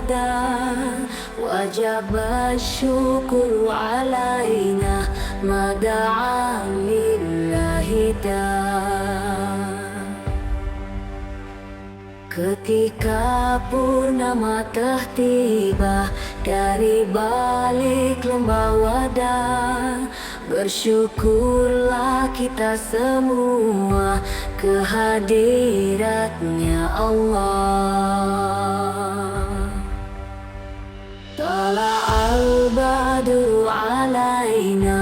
abadan, wajib syukur alaina mada'a lillahi ketika purnama telah tiba dari balik lembah Wadah, bersyukurlah kita semua kehadiratnya Allah. Tala'al badru alaina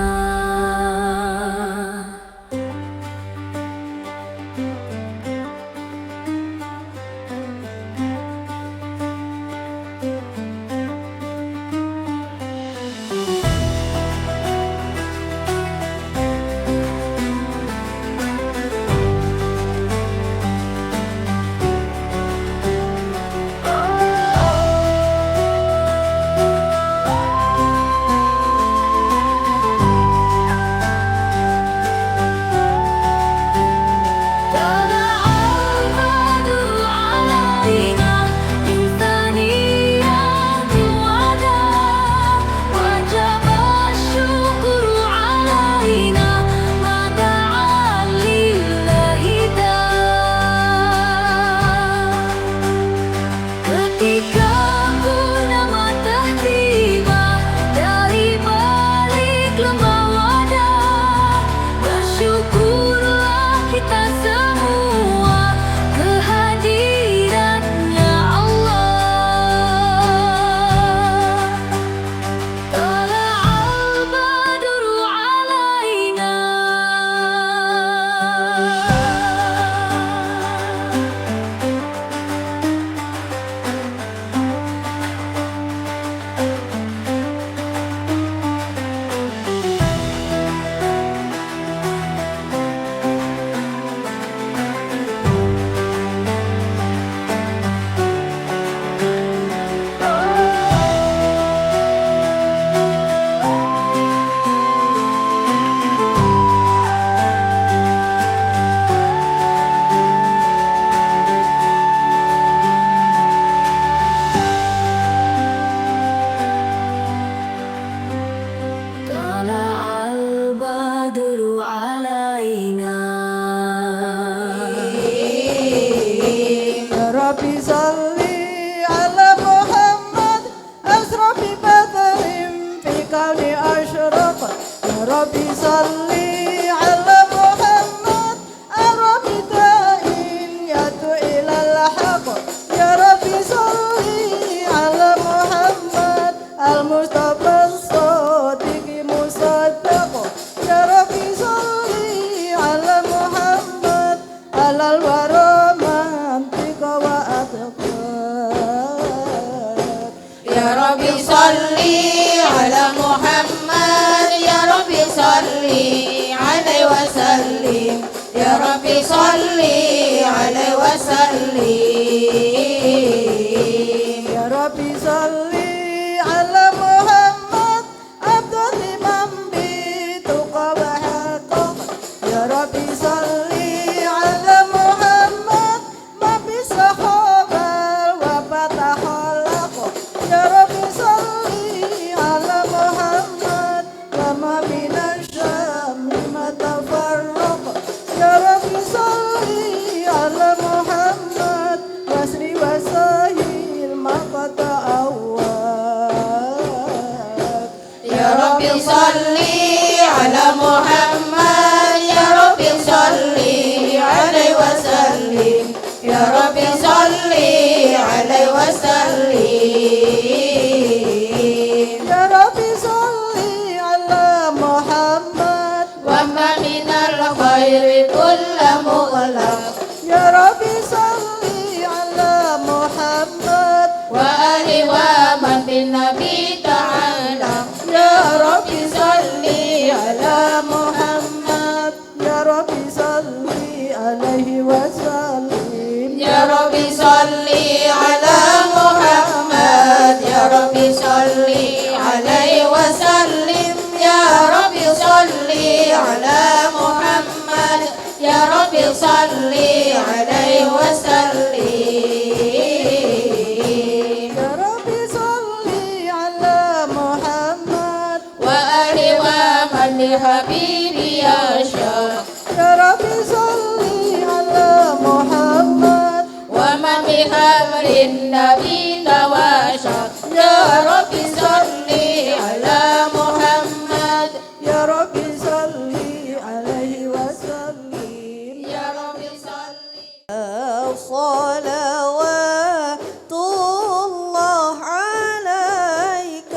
salli alaihi wasallim. Ya Rabbi حبيبي يشاء يا رب صل على محمد ومن بأمر النبي نواشا يا رب صل على محمد يا رب صل عليه وسلم يا رب صل صلوات الله عليك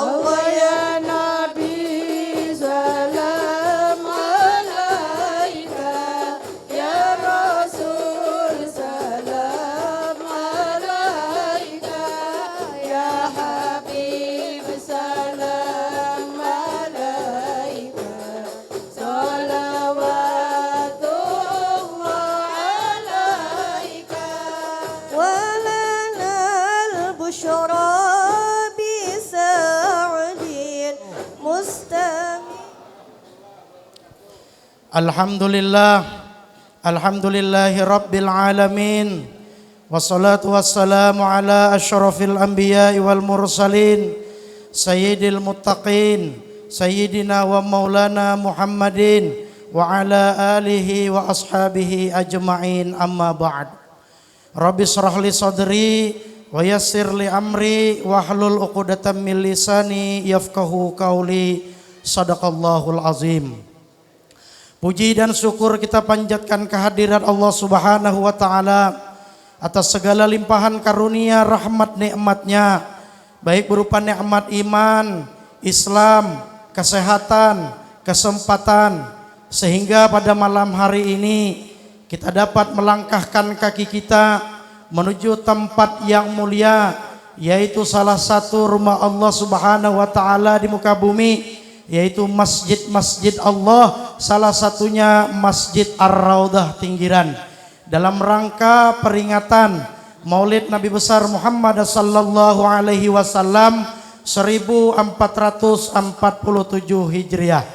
الله يا نبي سلام عليك يا رسول سلام عليك يا حبيب سلام عليك صلوات الله عليك ولنا البشرى بسعد مستمع Alhamdulillahi Rabbil Alamin. Wassalatu wassalamu ala asyrafil anbiya'i wal mursalin Sayyidil muttaqin Sayyidina wa maulana Muhammadin wa ala alihi wa ashabihi ajma'in, amma ba'd. Rabbi shrah li sadri wa yassir li amri wahlul 'uqdatam min lisani yafqahu qawli. Sadaqallahul azim. Puji dan syukur kita panjatkan kehadirat Allah Subhanahu wa taala atas segala limpahan karunia rahmat nikmatnya, baik berupa nikmat iman, Islam, kesehatan, kesempatan, sehingga pada malam hari ini kita dapat melangkahkan kaki kita menuju tempat yang mulia, yaitu salah satu rumah Allah Subhanahu wa taala di muka bumi, yaitu masjid-masjid Allah, salah satunya Masjid Ar-Raudhah Tinggiran, dalam rangka peringatan Maulid Nabi besar Muhammad sallallahu alaihi wasallam 1447 Hijriah.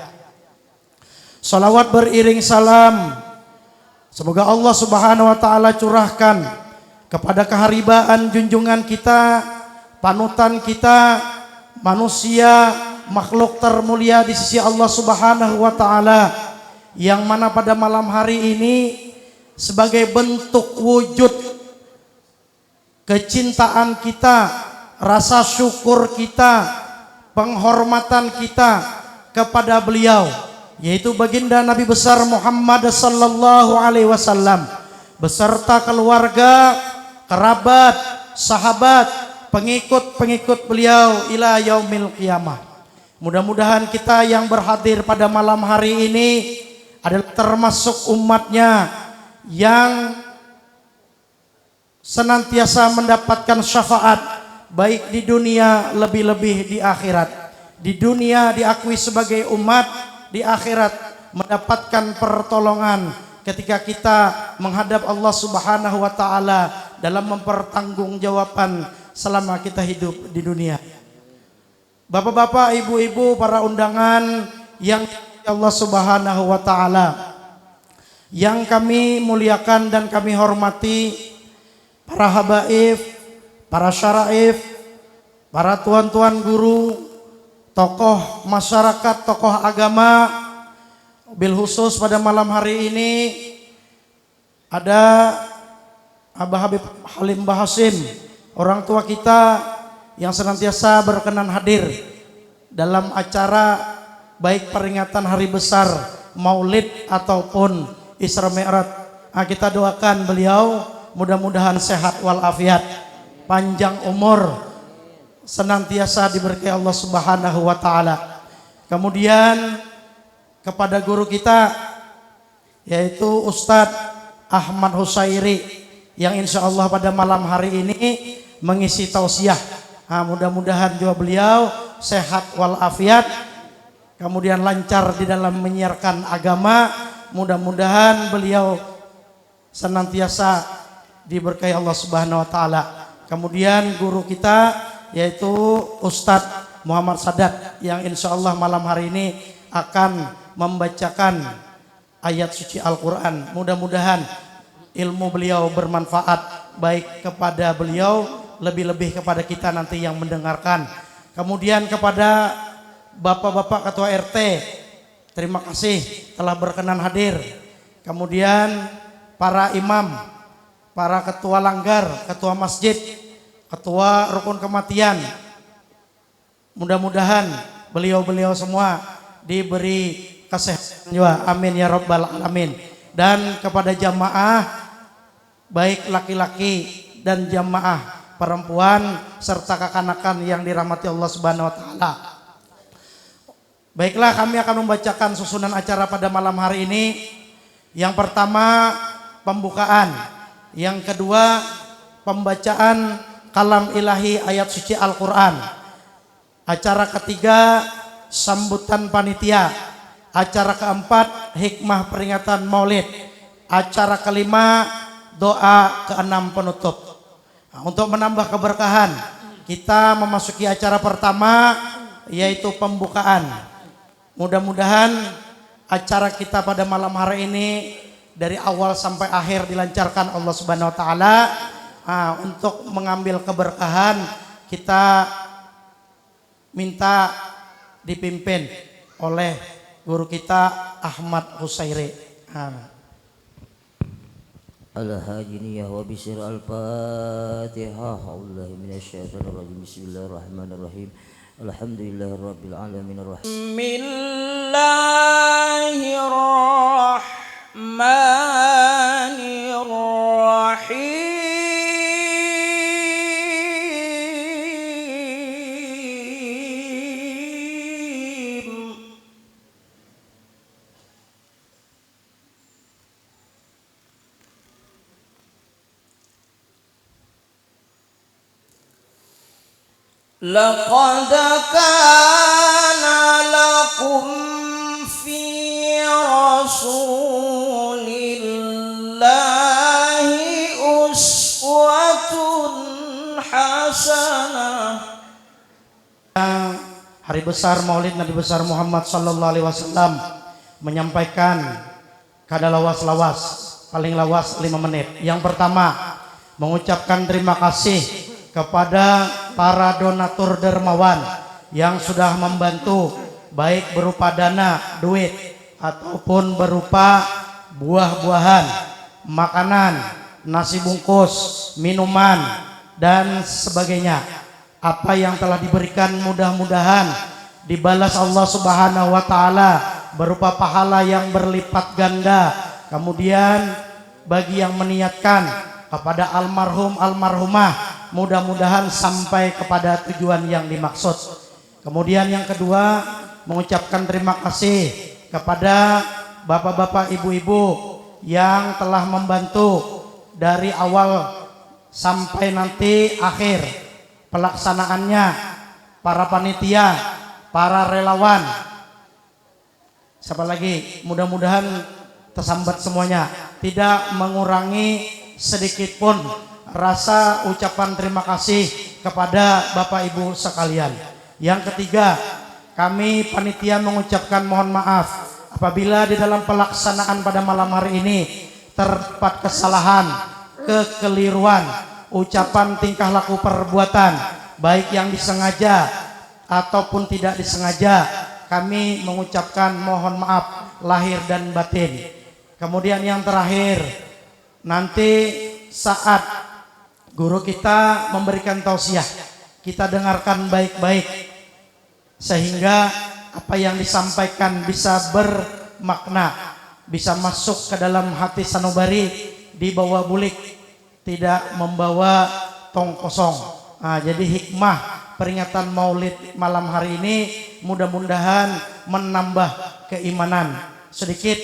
Salawat beriring salam semoga Allah Subhanahu wa taala curahkan kepada keharibaan junjungan kita, panutan kita, manusia, makhluk termulia di sisi Allah Subhanahu wa taala, yang mana pada malam hari ini sebagai bentuk wujud kecintaan kita, rasa syukur kita, penghormatan kita kepada beliau, yaitu baginda Nabi besar Muhammad sallallahu alaihi wasallam beserta keluarga, kerabat, sahabat, pengikut-pengikut beliau ila yaumil qiyamah. Mudah-mudahan kita yang berhadir pada malam hari ini adalah termasuk umatnya yang senantiasa mendapatkan syafaat, baik di dunia lebih-lebih di akhirat. Di dunia diakui sebagai umat, di akhirat mendapatkan pertolongan ketika kita menghadap Allah Subhanahu wa taala dalam mempertanggungjawabkan selama kita hidup di dunia. Bapak-bapak, ibu-ibu, para undangan yang Allah Subhanahu wa taala, yang kami muliakan dan kami hormati, para habaib, para syaraif, para tuan-tuan guru, tokoh masyarakat, tokoh agama, bil khusus pada malam hari ini ada Abah Habib Halim Bahasim, orang tua kita yang senantiasa berkenan hadir dalam acara baik peringatan hari besar Maulid ataupun Isra Mi'raj. Kita doakan beliau mudah-mudahan sehat walafiat, panjang umur, senantiasa diberkahi Allah Subhanahu wa taala. Kemudian kepada guru kita yaitu Ustadz Ahmad Husairi yang insya Allah pada malam hari ini mengisi tausiah. Mudah-mudahan juga beliau sehat walafiat, kemudian lancar di dalam menyiarkan agama. Mudah-mudahan beliau senantiasa diberkahi Allah Subhanahu wa taala. Kemudian guru kita yaitu Ustadz Muhammad Sadat yang insya Allah malam hari ini akan membacakan ayat suci Al-Quran. Mudah-mudahan ilmu beliau bermanfaat baik kepada beliau, lebih-lebih kepada kita nanti yang mendengarkan. Kemudian kepada bapak-bapak ketua RT terima kasih telah berkenan hadir. Kemudian para imam, para ketua langgar, ketua masjid, ketua rukun kematian. Mudah-mudahan beliau-beliau semua diberi kesehatan juga. Amin ya rabbal alamin. Dan kepada jamaah baik laki-laki dan jamaah perempuan serta kekanakan yang dirahmati Allah Subhanahu wa taala. Baiklah, kami akan membacakan susunan acara pada malam hari ini. Yang pertama pembukaan, yang kedua pembacaan kalam ilahi ayat suci Al-Quran. Acara ketiga sambutan panitia. Acara keempat hikmah peringatan maulid. Acara kelima doa keenam penutup. Nah, untuk menambah keberkahan, kita memasuki acara pertama yaitu pembukaan. Mudah-mudahan acara kita pada malam hari ini dari awal sampai akhir dilancarkan Allah Subhanahu wa taala. Untuk mengambil keberkahan kita minta dipimpin oleh guru kita Ahmad Husairi. Al-Hajiniyah wa bisir al-Fatihah. A'udzubillahi minasyaitonir rajim. Bismillahirrahmanirrahim. Alhamdulillahirabbil alamin arrahim. Bismillahirrahmanirrahim. Laqad kana lakum fi rasulillahi uswatun hasanah. Hari besar Maulid Nabi besar Muhammad sallallahu alaihi wasallam menyampaikan kada lawas-lawas, paling lawas 5 menit. Yang pertama, mengucapkan terima kasih kepada para donatur dermawan yang sudah membantu baik berupa dana, duit ataupun berupa buah-buahan, makanan, nasi bungkus, minuman dan sebagainya. Apa yang telah diberikan mudah-mudahan dibalas Allah Subhanahu wa taala berupa pahala yang berlipat ganda. Kemudian bagi yang meniatkan kepada almarhum almarhumah, mudah-mudahan sampai kepada tujuan yang dimaksud. Kemudian yang kedua, mengucapkan terima kasih kepada bapak-bapak, ibu-ibu yang telah membantu dari awal sampai nanti akhir pelaksanaannya, para panitia, para relawan. Siapa lagi? Mudah-mudahan tersambat semuanya, tidak mengurangi sedikit pun rasa ucapan terima kasih kepada Bapak Ibu sekalian. Yang ketiga, kami panitia mengucapkan mohon maaf apabila di dalam pelaksanaan pada malam hari ini terdapat kesalahan, kekeliruan, ucapan, tingkah laku, perbuatan baik yang disengaja ataupun tidak disengaja. Kami mengucapkan mohon maaf lahir dan batin. Kemudian yang terakhir, nanti saat guru kita memberikan tausiah, kita dengarkan baik-baik sehingga apa yang disampaikan bisa bermakna, bisa masuk ke dalam hati sanubari, dibawa bulik, tidak membawa tong kosong. Jadi hikmah peringatan Maulid malam hari ini mudah-mudahan menambah keimanan sedikit.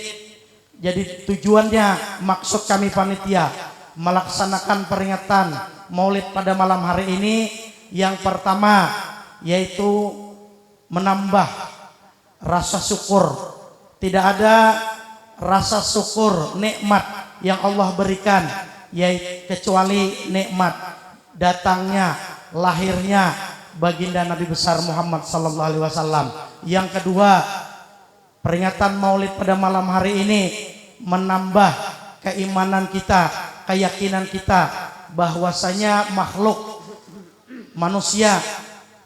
Jadi tujuannya, maksud kami panitia melaksanakan peringatan Maulid pada malam hari ini, yang pertama yaitu menambah rasa syukur. Tidak ada rasa syukur nikmat yang Allah berikan yaitu kecuali nikmat datangnya, lahirnya baginda Nabi besar Muhammad sallallahu alaihi wasallam. Yang kedua, peringatan Maulid pada malam hari ini menambah keimanan kita, keyakinan kita bahwasanya makhluk manusia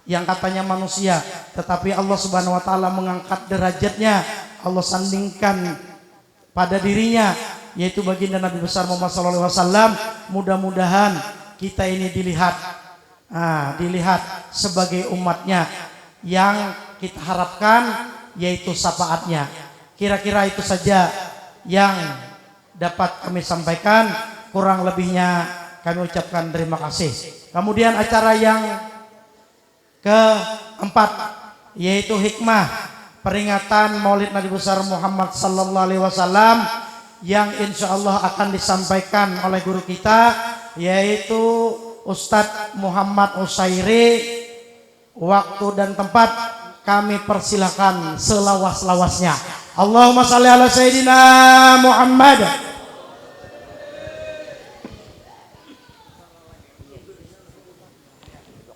yang katanya manusia, tetapi Allah Subhanahu wa taala mengangkat derajatnya. Allah sandingkan pada dirinya, yaitu baginda Nabi besar Muhammad SAW. Mudah-mudahan kita ini dilihat sebagai umatnya, yang kita harapkan yaitu syafaatnya. Kira-kira itu saja yang dapat kami sampaikan, kurang lebihnya kami ucapkan terima kasih. Kemudian acara yang keempat yaitu hikmah peringatan Maulid Nabi besar Muhammad sallallahu alaihi wasallam, yang insya Allah akan disampaikan oleh guru kita yaitu Ustadz Muhammad Usairi. Waktu dan tempat kami persilakan selawas-lawasnya. Allahumma salli ala Sayyidina Muhammad.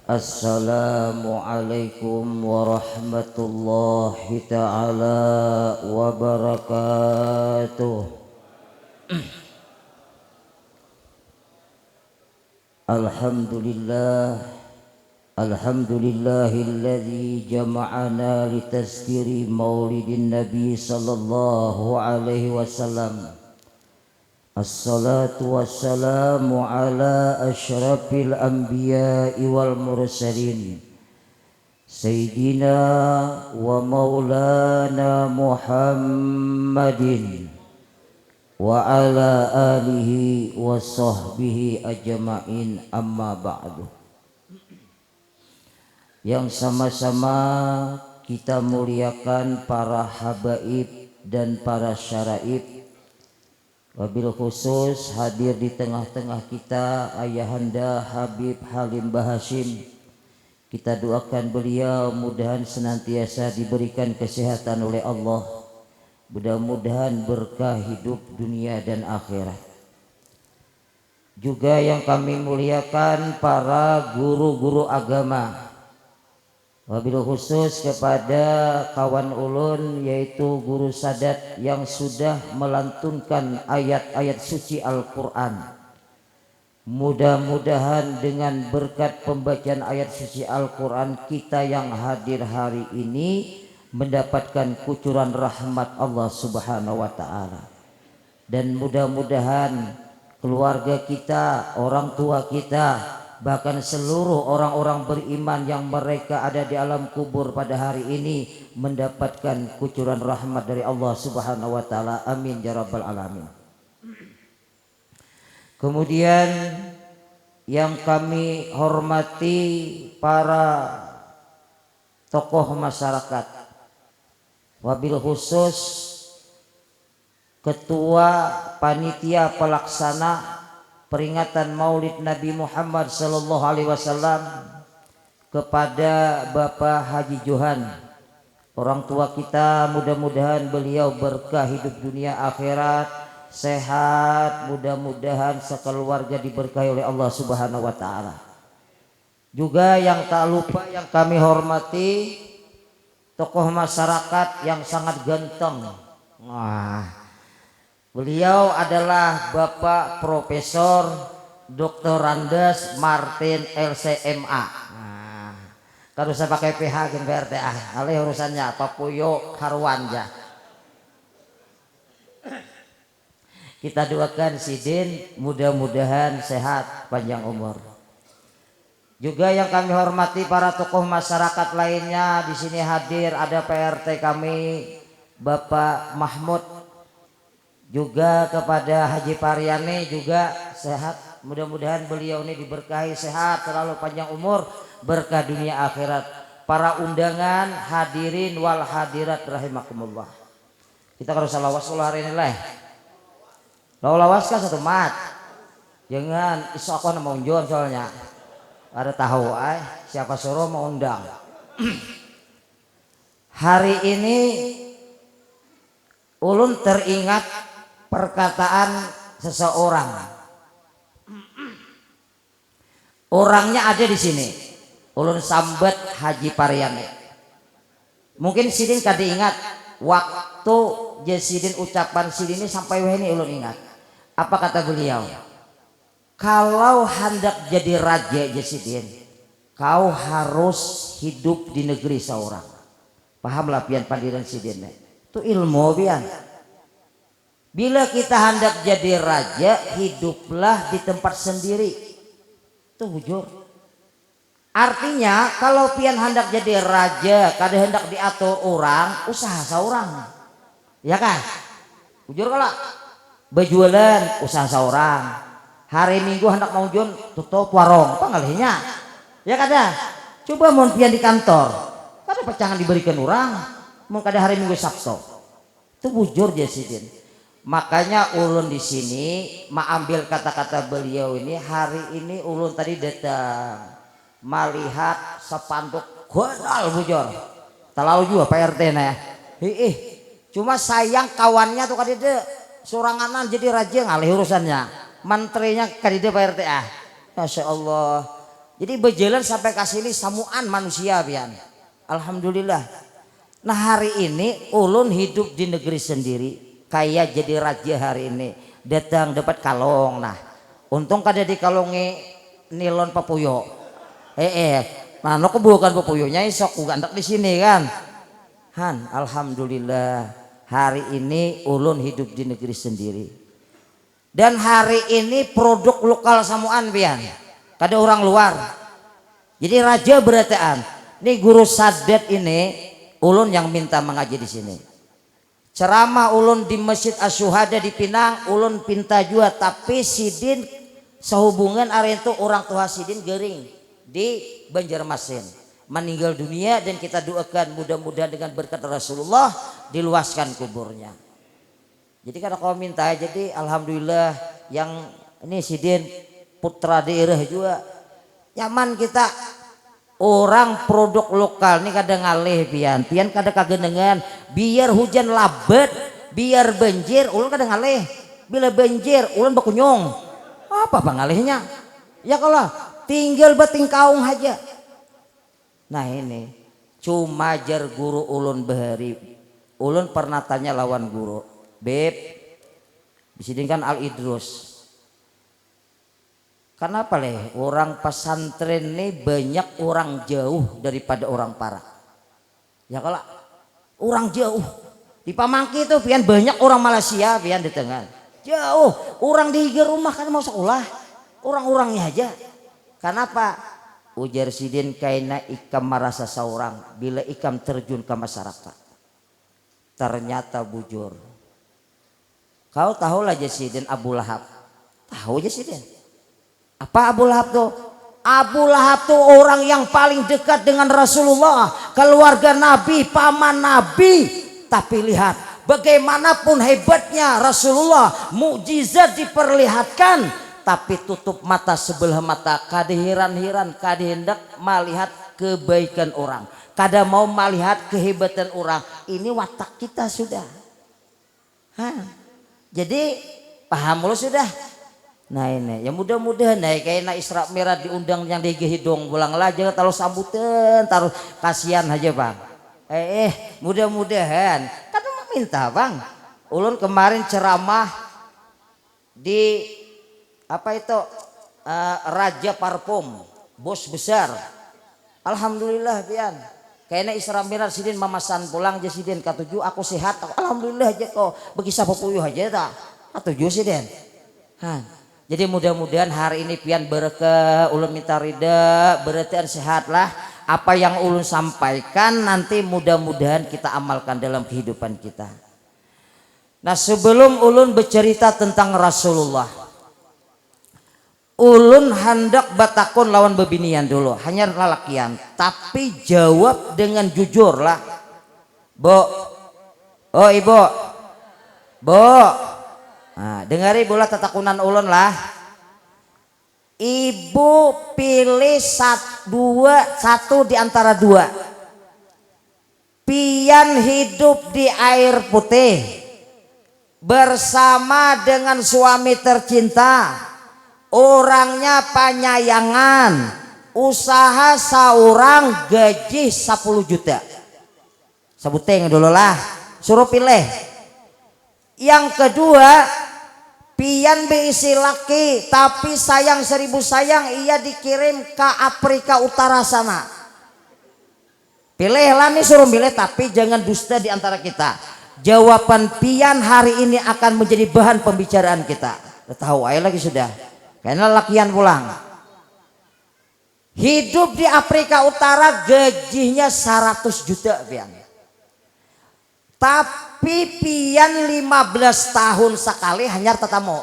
Assalamualaikum warahmatullahi ta'ala wabarakatuh. Alhamdulillahilladzi jama'ana litazkiri maulidin nabi sallallahu alaihi wasallam. Assalatu wassalamu ala asyrafil anbiya'i wal mursalin Sayyidina wa maulana Muhammadin wa ala alihi wa sahbihi ajma'in, amma ba'du. Yang sama-sama kita muliakan para habaib dan para syaraib, wabil khusus hadir di tengah-tengah kita Ayahanda Habib Halim Bahashim. Kita doakan beliau mudahan senantiasa diberikan kesehatan oleh Allah, mudah-mudahan berkah hidup dunia dan akhirat. Juga yang kami muliakan para guru-guru agama, wabil khusus kepada kawan ulun yaitu Guru Sadat yang sudah melantunkan ayat-ayat suci Al-Quran. Mudah-mudahan dengan berkat pembacaan ayat suci Al-Quran, kita yang hadir hari ini mendapatkan kucuran rahmat Allah Subhanahu wa ta'ala. Dan mudah-mudahan keluarga kita, orang tua kita, bahkan seluruh orang-orang beriman yang mereka ada di alam kubur pada hari ini mendapatkan kucuran rahmat dari Allah Subhanahu wa ta'ala. Amin ya rabbal alamin. Kemudian yang kami hormati para tokoh masyarakat, wabil khusus ketua panitia pelaksana peringatan Maulid Nabi Muhammad sallallahu alaihi wasallam, kepada Bapak Haji Johan, orang tua kita, mudah-mudahan beliau berkah hidup dunia akhirat, sehat, mudah-mudahan sekeluarga diberkahi oleh Allah Subhanahu wa ta'ala. Juga yang tak lupa yang kami hormati tokoh masyarakat yang sangat ganteng. Beliau adalah Bapak Profesor Dr. Randes Martin LCMA. Kalau saya pakai PH gen PRT alih urusannya Papuyo Harwanja. Kita doakan Sidin mudah-mudahan sehat panjang umur. Juga yang kami hormati para tokoh masyarakat lainnya di sini hadir, ada PRT kami Bapak Mahmud, juga kepada Haji Pariani juga sehat, mudah-mudahan beliau ini diberkahi sehat selalu panjang umur, berkah dunia akhirat. Para undangan hadirin wal hadirat rahimakumullah. Kita harus salawat hari ini lah. Lawas kan satu mat, jangan isu aku mau unjuan soalnya ada tahu siapa suruh mau undang. Hari ini ulun teringat perkataan seseorang, orangnya ada di sini, ulun sambat Haji Pariani. Mungkin sidin kada ingat waktu Jasidin ucapan sidin ini sampai ini ulun ingat. Apa kata beliau? Kalau hendak jadi raja Jasidin, kau harus hidup di negeri seorang. Pahamlah pian pandiran sidin. Itu ilmu pian. Bila kita hendak jadi raja, hiduplah di tempat sendiri. Itu bujur. Artinya kalau pian hendak jadi raja, kada hendak diatur orang, usaha seorang. Ya kan? Bujur kalau berjualan usaha seorang. Hari Minggu hendak mau jual tutup warung, apa ngalihnya? Ya kada? Coba mau pian di kantor, kada pecangan diberikan orang. Mau kada hari Minggu Sabtu. Itu bujur Jasidin. Makanya ulun di sini mengambil kata-kata beliau ini. Hari ini ulun tadi datang melihat sepanduk godal bujur. Terlalu juga Pak RT nah. Cuma sayang kawannya tuh kadide soranganan jadi raja ngalih urusannya. Menterinya kadide Pak RT ah. Masya Allah. Jadi berjalan sampai ke sini samuan manusia pian. Alhamdulillah. Nah hari ini ulun hidup di negeri sendiri. Kayak jadi raja hari ini. Datang dapat kalong. Nah untung kada dikalongi nilon papuyo. Nah no kebukan papuyonya isok gandak di sini kan. Han, alhamdulillah hari ini ulun hidup di negeri sendiri. Dan hari ini produk lokal samuan pian. Kada orang luar. Jadi raja berataan. Ini guru sadat ini ulun yang minta mengaji di sini. Ceramah ulun di Masjid Asyuhada di Pinang ulun pinta juga, tapi sidin sehubungan hari itu orang tua sidin gering di Banjarmasin meninggal dunia, dan kita doakan mudah-mudahan dengan berkat Rasulullah diluaskan kuburnya. Jadi kalau kau minta, jadi alhamdulillah yang ini sidin putra daerah juga nyaman kita. Orang produk lokal ini kadang ngalih pian kadang kagenengan biar hujan labet biar banjir ulun kadang ngalih, bila banjir ulun bakunyong apa ngalihnya ya kalau tinggal betingkaung aja. Nah ini cuma jar guru ulun bahari ulun pernah tanya lawan guru beb bisidin Al Idrus. Kenapa leh orang pesantren ini banyak orang jauh daripada orang Parak? Ya kalau orang jauh di Pamangki itu pian banyak orang Malaysia pian di tengah jauh orang di rumah kan mau sekolah orang-orangnya aja. Kenapa? Ujar sidin kaina ikam merasa seorang bila ikam terjun ke masyarakat. Ternyata bujur. Kau tahu lah Sidin Abu Lahab. Tahu Sidin? Apa Abu Lahab tuh? Abu Lahab tuh orang yang paling dekat dengan Rasulullah, keluarga Nabi, paman Nabi. Tapi lihat bagaimanapun hebatnya Rasulullah, mukjizat diperlihatkan, tapi tutup mata sebelah mata, kada heran-heran, kada hendak melihat kebaikan orang, kada mau melihat kehebatan orang. Ini watak kita sudah. Jadi paham lo sudah. Nah ini ya mudah-mudahan kayak Isra Mi'raj diundang yang digehidong pulang aja taruh sambutan taruh kasihan aja bang. Mudah-mudahan kan minta bang. Ulun kemarin ceramah di apa itu Raja Parfum bos besar. Alhamdulillah pian. Kayaknya Isra Mi'raj sidin mamasan pulang aja sidin katuju aku sehat. Alhamdulillah aja kok begisah popuyuh aja tak. Katuju sidin. Jadi mudah-mudahan hari ini pian berkah ulun minta ridha berarti sehatlah apa yang ulun sampaikan nanti mudah-mudahan kita amalkan dalam kehidupan kita. Nah sebelum ulun bercerita tentang Rasulullah, ulun hendak batakon lawan bebinian dulu hanya lalakian tapi jawab dengan jujur lah. Bo, oh ibu, bo. Nah, dengari bola tatakunan ulun lah. Ibu pilih satu di antara dua. Pian hidup di air putih bersama dengan suami tercinta, orangnya penyayangan, usaha seorang gaji 10 juta. Sebuting dulu lah, suruh pilih. Yang kedua, pian beisi laki tapi sayang 1000 sayang ia dikirim ke Afrika Utara sana. Pilihlah nih suruh milih tapi jangan dusta di antara kita. jawaban pian hari ini akan menjadi bahan pembicaraan kita. Tahu aja lagi sudah. Karena lakian pulang. Hidup di Afrika Utara gajinya 100 juta pian. Tapi pian 15 tahun sekali hanya tetamu.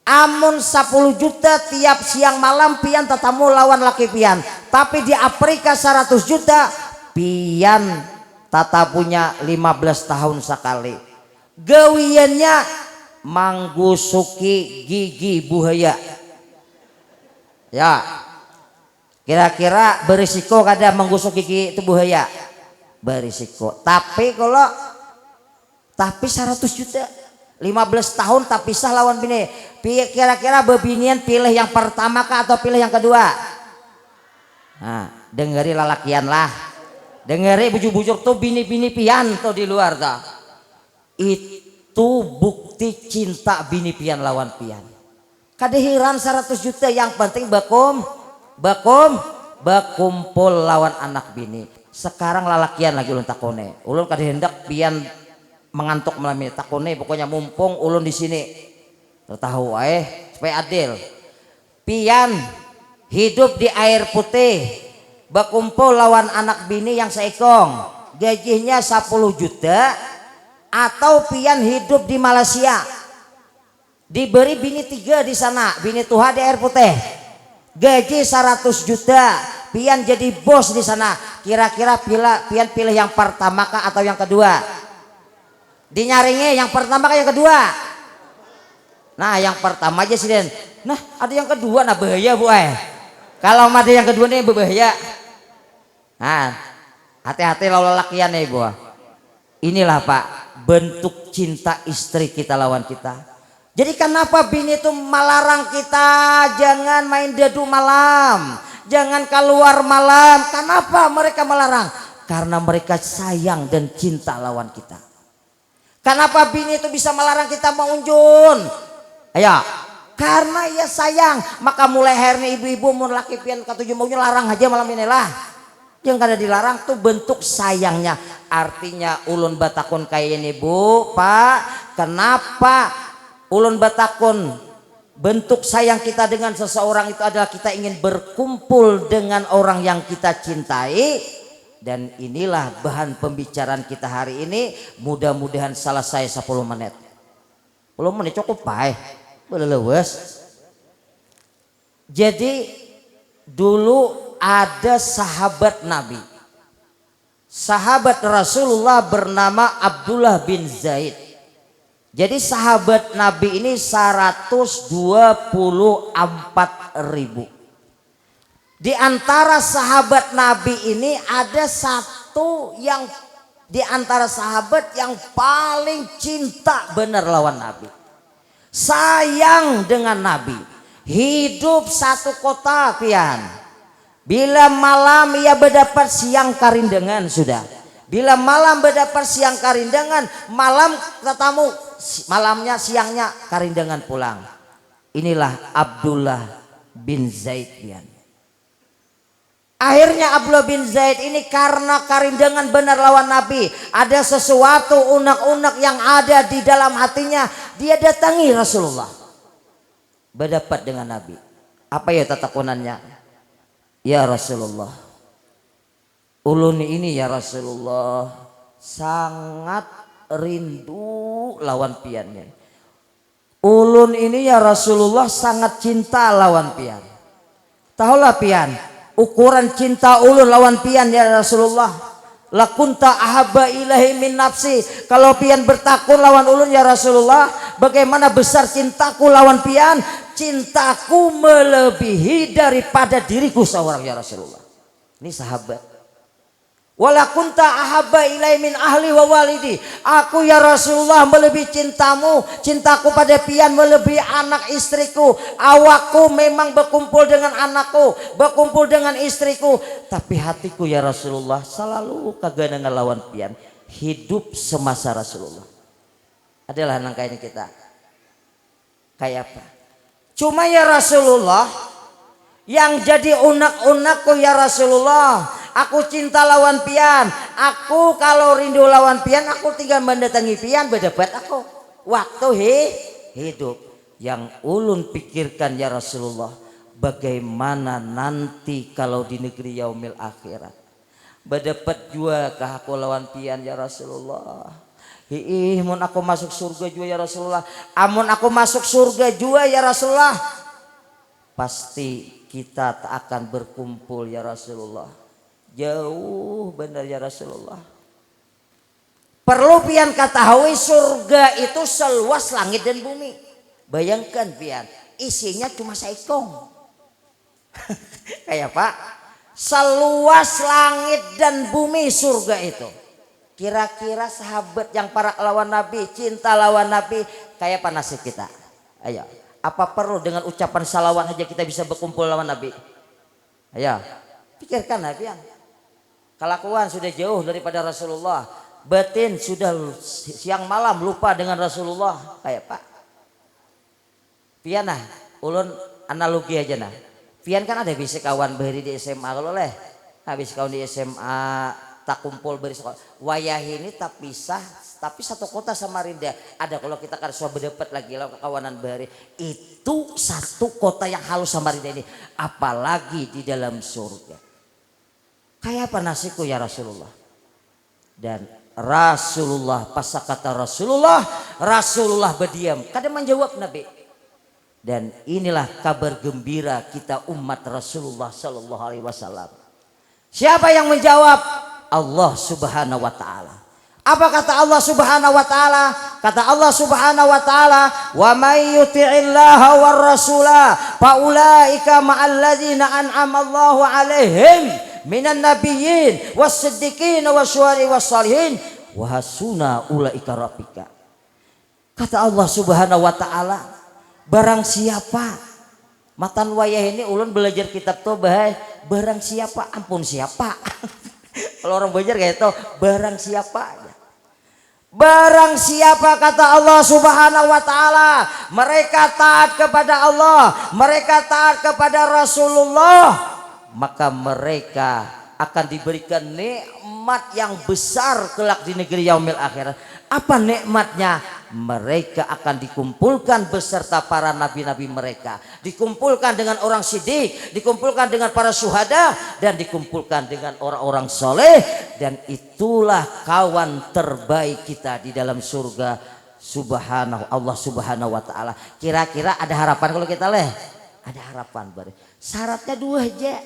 Amun 10 juta tiap siang malam pian tetamu lawan laki pian. Tapi di Afrika 100 juta pian tata punya 15 tahun sekali. Gawiannya manggusuki gigi buaya. Ya, kira-kira berisiko kada menggusuk gigi itu buaya? Berisiko. Tapi 100 juta 15 tahun tapi pisah lawan bini. Kira-kira bebinian pilih yang pertama kah atau pilih yang kedua? Nah, dengeri lalakian lah. Dengeri bujur-bujur tuh bini-bini pian tuh di luar tuh. Itu bukti cinta bini pian lawan pian. Kadehiran 100 juta yang penting bakumpul lawan anak bini. Sekarang lalakian lagi ulun takone. Ulun kadehendak pian mengantuk malam ini takone pokoknya mumpung ulun di sini. Tahu supaya adil. Pian hidup di air putih. Bakumpul lawan anak bini yang seekong. Gajinya 10 juta atau pian hidup di Malaysia. Diberi bini 3 di sana, bini tuha di air putih. Gaji 100 juta, pian jadi bos di sana. Kira-kira pian pilih yang pertama kah atau yang kedua? Dinyaringi yang pertama kah yang kedua? Nah, yang pertama aja sih Den. Nah, ada yang kedua nah bahaya Bu Kalau ada yang kedua nih berbahaya. Nah, hati-hati lawan lakian nih Bu. Inilah Pak, bentuk cinta istri kita lawan kita. Jadi kenapa bini itu melarang kita jangan main dadu malam, jangan keluar malam? Kenapa mereka melarang? Karena mereka sayang dan cinta lawan kita. Kenapa bini itu bisa melarang kita mengunjun? Ayo, karena ia sayang. Maka mulai akhirnya ibu-ibu mau laki pian katujuh maunya larang aja malam ini lah. Yang kada dilarang tuh bentuk sayangnya. Artinya ulun batakun kayak ini Bu, Pak. Kenapa ulun batakun bentuk sayang kita dengan seseorang itu adalah kita ingin berkumpul dengan orang yang kita cintai. Dan inilah bahan pembicaraan kita hari ini. Mudah-mudahan selesai 10 menit. 10 menit cukup Pak. Boleh lewas. Jadi dulu ada sahabat Nabi. Sahabat Rasulullah bernama Abdullah bin Zaid. Jadi sahabat Nabi ini 124.000. Di antara sahabat Nabi ini ada satu yang di antara sahabat yang paling cinta benar lawan Nabi. Sayang dengan Nabi. Hidup satu kota pian. Bila malam ia berdapat siang karindengan sudah. Bila malam berdapat siang karindengan, malam tetamu, malamnya siangnya karindengan pulang. Inilah Abdullah bin Zaid pian. Akhirnya Abdullah bin Zaid ini karena karindengan benar lawan Nabi, ada sesuatu unek-unek yang ada di dalam hatinya, dia datangi Rasulullah. Berdapat dengan Nabi. Apa ya tatakunannya? Ya Rasulullah, ulun ini ya Rasulullah sangat rindu lawan piannya. Ulun ini ya Rasulullah sangat cinta lawan pian. Tahulah pian, ukuran cinta ulun lawan pian ya Rasulullah. Lakunta ahabba ilahi min nafsi. Kalau pian bertakun lawan ulun ya Rasulullah, bagaimana besar cintaku lawan pian? Cintaku melebihi daripada diriku seorang ya Rasulullah. Ini sahabat. Walakunta ahabba ilai min ahli wa walidi. Aku ya Rasulullah melebihi cintamu. Cintaku pada pian melebihi anak istriku. Awakku memang berkumpul dengan anakku, berkumpul dengan istriku. Tapi hatiku ya Rasulullah selalu kagak dengan lawan pian. Hidup semasa Rasulullah. Adalah nangka ini kita. Kayak apa? Cuma ya Rasulullah, yang jadi unek-unekku ya Rasulullah, aku cinta lawan pian, Aku kalau rindu lawan pian aku tinggal mendatangi pian berdebat aku waktu hidup. Yang ulun pikirkan ya Rasulullah, bagaimana nanti kalau di negeri yaumil akhirat berdebat jua kah aku lawan pian ya Rasulullah. Ih, mun aku masuk surga jua ya Rasulullah. Amun aku masuk surga jua ya Rasulullah, pasti kita tak akan berkumpul ya Rasulullah. Jauh benar ya Rasulullah. Perlu pian ketahui surga itu seluas langit dan bumi. Bayangkan pian, isinya cuma saikong. Kayak Pak, seluas langit dan bumi surga itu. Kira-kira sahabat yang para lawan Nabi, cinta lawan Nabi, kayak apa nasib kita? Ayo, apa perlu dengan ucapan salawat saja kita bisa berkumpul lawan Nabi? Ayo, pikirkan Nabi yang kelakuan sudah jauh daripada Rasulullah, batin sudah siang malam lupa dengan Rasulullah. Kayak Pak, pian nah, ulun analogi aja nah. Pian kan ada bisa kawan beri di SMA kalau leh, habis kawan di SMA tak kumpul beri sekolah. Wayah ini tak pisah, tapi satu kota Samarinda. Ada kalau kita kan sudah berdebat lagi lah kawanan beri. Itu satu kota yang halus Samarinda ini, apalagi di dalam surga. Kayak apa nasibku ya Rasulullah? Dan Rasulullah pas kata Rasulullah berdiam. Kadang menjawab Nabi. Dan inilah kabar gembira kita umat Rasulullah Sallallahu Alaihi Wasallam. Siapa yang menjawab? Allah Subhanahu Wa Taala. Apa kata Allah Subhanahu Wa Taala? Kata Allah Subhanahu Wa Taala, wa may yuti'illaha war rasula faulaika ma'al ladzina an'ama Allahu 'alaihim minan nabiyyin was-siddiqin wasyuhada'i was-shalihin wa hasuna ulaika rafiqa. Kata Allah Subhanahu Wa Taala, barang siapa matan wayah ini ulun belajar kitab tuh bahaya, barang siapa ampun siapa. Kalau orang belajar kayak itu barang siapa. Barang siapa kata Allah Subhanahu Wa Taala mereka taat kepada Allah, mereka taat kepada Rasulullah, maka mereka akan diberikan nikmat yang besar kelak di negeri yaumil akhirat. Apa nikmatnya? Mereka akan dikumpulkan beserta para nabi-nabi mereka, dikumpulkan dengan orang sidik, dikumpulkan dengan para syuhada, dan dikumpulkan dengan orang-orang soleh. Dan itulah kawan terbaik kita di dalam surga Allah Subhanahu Wa Taala. Kira-kira ada harapan kalau kita leh? Ada harapan bari. Syaratnya dua aja,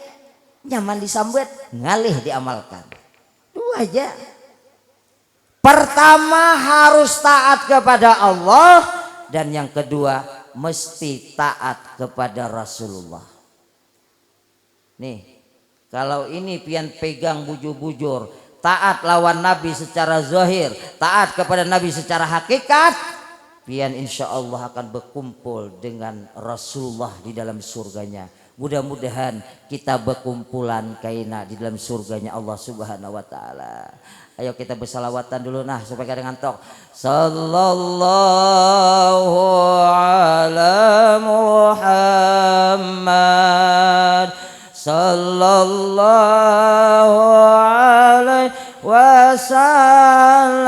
nyaman disambut, ngalih diamalkan. Dua aja. Pertama harus taat kepada Allah, dan yang kedua mesti taat kepada Rasulullah. Nih, kalau ini pian pegang bujur-bujur, taat lawan Nabi secara zahir, taat kepada Nabi secara hakikat, pian insya Allah akan berkumpul dengan Rasulullah di dalam surganya. Mudah-mudahan kita berkumpulan kaina di dalam surganya Allah Subhanahu Wa Taala. Ayo kita bersalawatan dulu nah supaya kada ngantok. Sallallahu ala Muhammad sallallahu alaihi wasallam.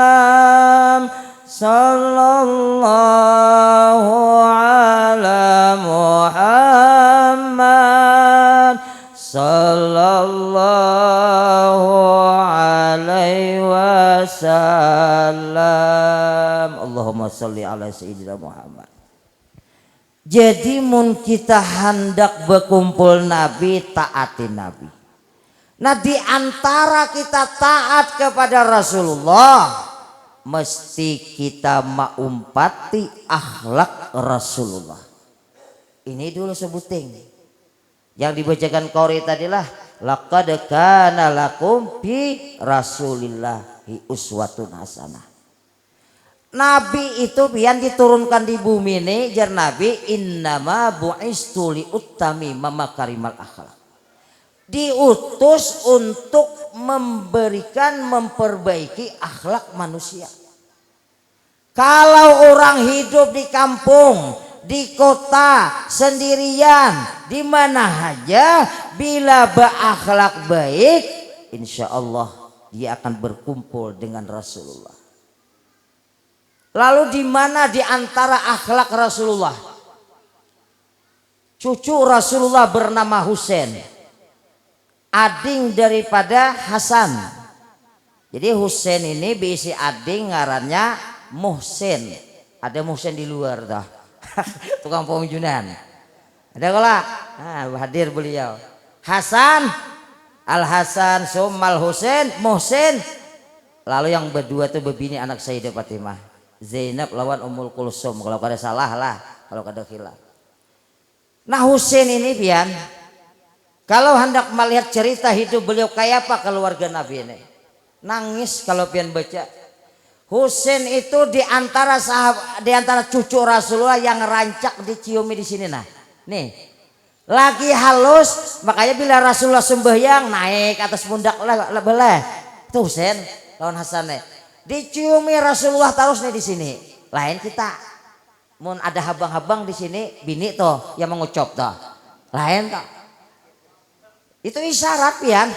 Sallallahu ala Muhammad sallallahu alaihi wasallam. Allahumma sholli ala sayyidina Muhammad. Jadi mun kita hendak berkumpul Nabi, taatin Nabi. Nah di antara kita taat kepada Rasulullah, mesti kita maumpati akhlak Rasulullah. Ini dulu sebuting. Yang dibacakan Qori tadilah laqad kana lakum fi Rasulillahi uswatun hasanah. Nabi itu yang diturunkan di bumi ini jar Nabi innama bu'istu li uttami makarimal akhlak. Diutus untuk memperbaiki akhlak manusia. Kalau orang hidup di kampung, di kota, sendirian, di mana saja, bila berakhlak baik, insya Allah dia akan berkumpul dengan Rasulullah. Lalu di mana di antara akhlak Rasulullah? Cucu Rasulullah bernama Husain, ading daripada Hasan. Jadi Husain ini berisi ading ngarannya Muhsin. Ada Muhsin di luar dah. Tukang pengunjunan. Ada kalau hadir beliau. Hasan, Al Hasan, Sumal Husain, Muhsin. Lalu yang berdua tuh bebini anak Sayyidah Fatimah, Zainab lawan Ummul Kulsum. Kalau kada salah lah, kalau kada khilaf. Nah Husain ini pian, kalau hendak melihat cerita hidup beliau kayak apa keluarga Nabi ini, nangis kalau pian baca. Husain itu di antara cucu Rasulullah yang rancak diciumi di sini nah. Nih, lagi halus, makanya bila Rasulullah sembahyang naik atas pundak lah boleh. Tuh Husain lawan Hasan nih. Diciumi Rasulullah terus nih di sini. Lain kita. Mun ada habang-habang di sini bini toh yang mengucap toh. Lain toh. Itu isyarat pian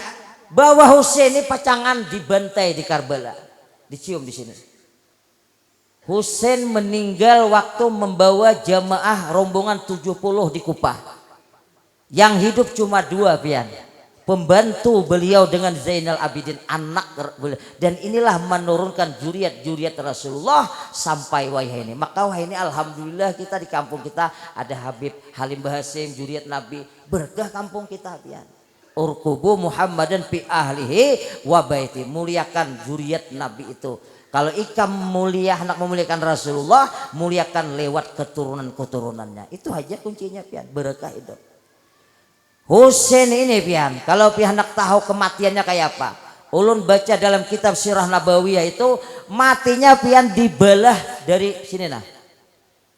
bahwa Husain ini pacangan dibantai di Karbala. Dicium di sini. Husain meninggal waktu membawa jamaah rombongan 70 di Kupah. Yang hidup cuma 2 pian. Pembantu beliau dengan Zainal Abidin anak beliau. Dan inilah menurunkan juriat Rasulullah sampai wahai ini. Maka wahai ini alhamdulillah kita di kampung kita ada Habib Halim Bahasim juriat Nabi. Berkah kampung kita pian. Urkubu Muhammadan fi ahlihi wa baiti. Muliakan juriat Nabi itu. Kalau ikam hendak memuliakan Rasulullah, muliakan lewat keturunan-keturunannya. Itu aja kuncinya pian, berkah itu. Husain ini pian, kalau pian hendak tahu kematiannya kayak apa, ulun baca dalam kitab Sirah Nabawiyah itu matinya pian dibelah dari sini nah.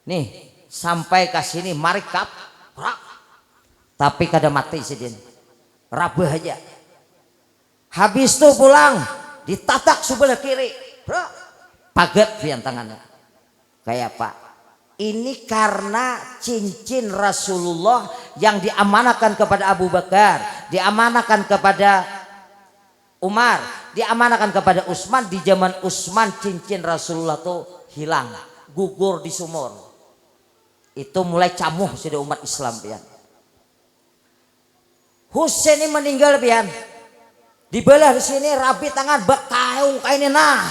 Nih, sampai ke sini marikap, tapi kada mati sidin. Rabah aja. Habis itu pulang, ditatak sebelah kiri. Pagat pian tangannya. Kayak apa? Ini karena cincin Rasulullah yang diamanahkan kepada Abu Bakar, diamanahkan kepada Umar, diamanahkan kepada Utsman. Di zaman Utsman cincin Rasulullah tuh hilang, gugur di sumur. Itu mulai camuh sudah umat Islam pian. Husain ini meninggal pian. Dibelah di sini rabi tangan bakaung kainnya nah.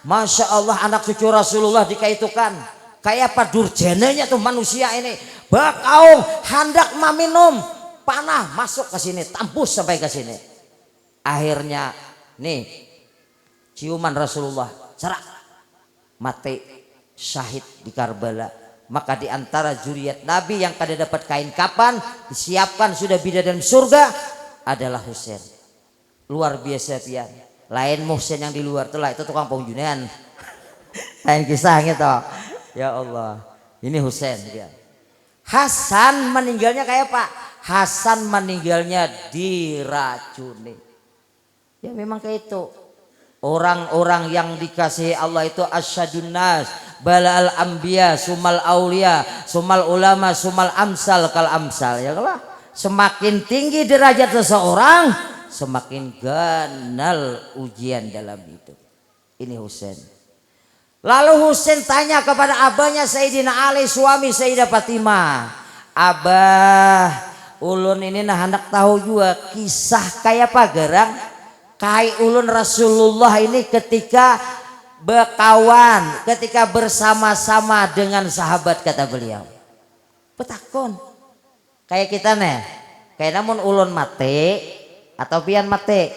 Masya Allah anak cucu Rasulullah dikaitukan. Kayak apa durjananya tuh manusia ini. Bakaung hendak meminum panah masuk ke sini, tampus sampai ke sini. Akhirnya nih ciuman Rasulullah cerak mati syahid di Karbala. Maka di antara juriat Nabi yang kada dapat kain kapan disiapkan sudah bidadari surga adalah Husain. Luar biasa pian. Lain Muhsin yang di luar telah itu tukang pengunjunan. Lain kisahnya toh. Ya Allah, ini Husain pian. Hasan meninggalnya kayak apa? Hasan meninggalnya diracuni. Ya memang kayak itu. Orang-orang yang dikasihi Allah itu asyadun nas, balal anbiya, sumal aulia, sumal ulama, sumal amsal kal amsal. Ya kalau semakin tinggi derajat seseorang, semakin ganal ujian dalam hidup. Ini Husain. Lalu Husain tanya kepada abahnya Sayyidina Ali, suami Sayyidah Fatimah. Abah, ulun ini nah hendak tahu juga kisah kayak apa gerang kai ulun Rasulullah ini ketika berkawan, ketika bersama-sama dengan sahabat, kata beliau. Petakon kayak kita nih, kayak namun ulun mati atau pian mati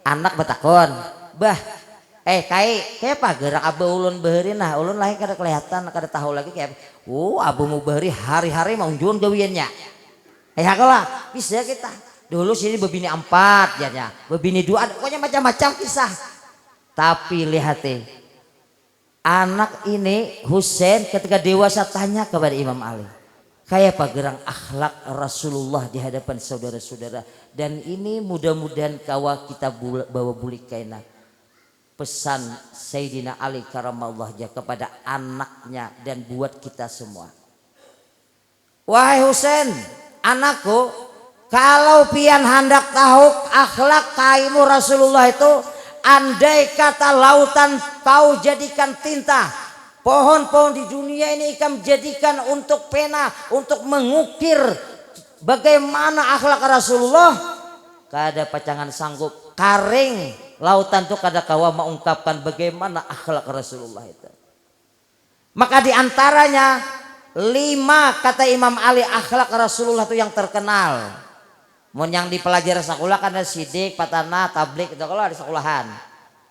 anak betakon bah kayak apa gerak abah ulun beheri nah ulun lahir kada kelihatan kada tahu lagi kayak abumu beheri hari-hari mau unjun gawiannya kalah bisa kita dulu sini bebini 4 ya bebini 2 pokoknya macam-macam kisah. Tapi lihat anak ini Husain ketika dewasa tanya kepada Imam Ali kayak apa gerang akhlak Rasulullah di hadapan saudara-saudara. Dan ini mudah-mudahan kawa kita bawa bulik kaina pesan Sayyidina Ali karamallahu wajhah kepada anaknya dan buat kita semua. Wahai Husain, anakku, kalau pian hendak tahu akhlak kaimu Rasulullah itu andai kata lautan kau jadikan tinta, pohon-pohon di dunia ini ikam jadikan untuk pena, untuk mengukir bagaimana akhlak Rasulullah, kada pacangan sanggup karing lautan tuh kada kawa mengungkapkan bagaimana akhlak Rasulullah itu. Maka diantaranya 5 kata Imam Ali akhlak Rasulullah itu yang terkenal. Mun yang dipelajari sekolah kan ada sidik, patana, tablik itu kalau ada sekolahan.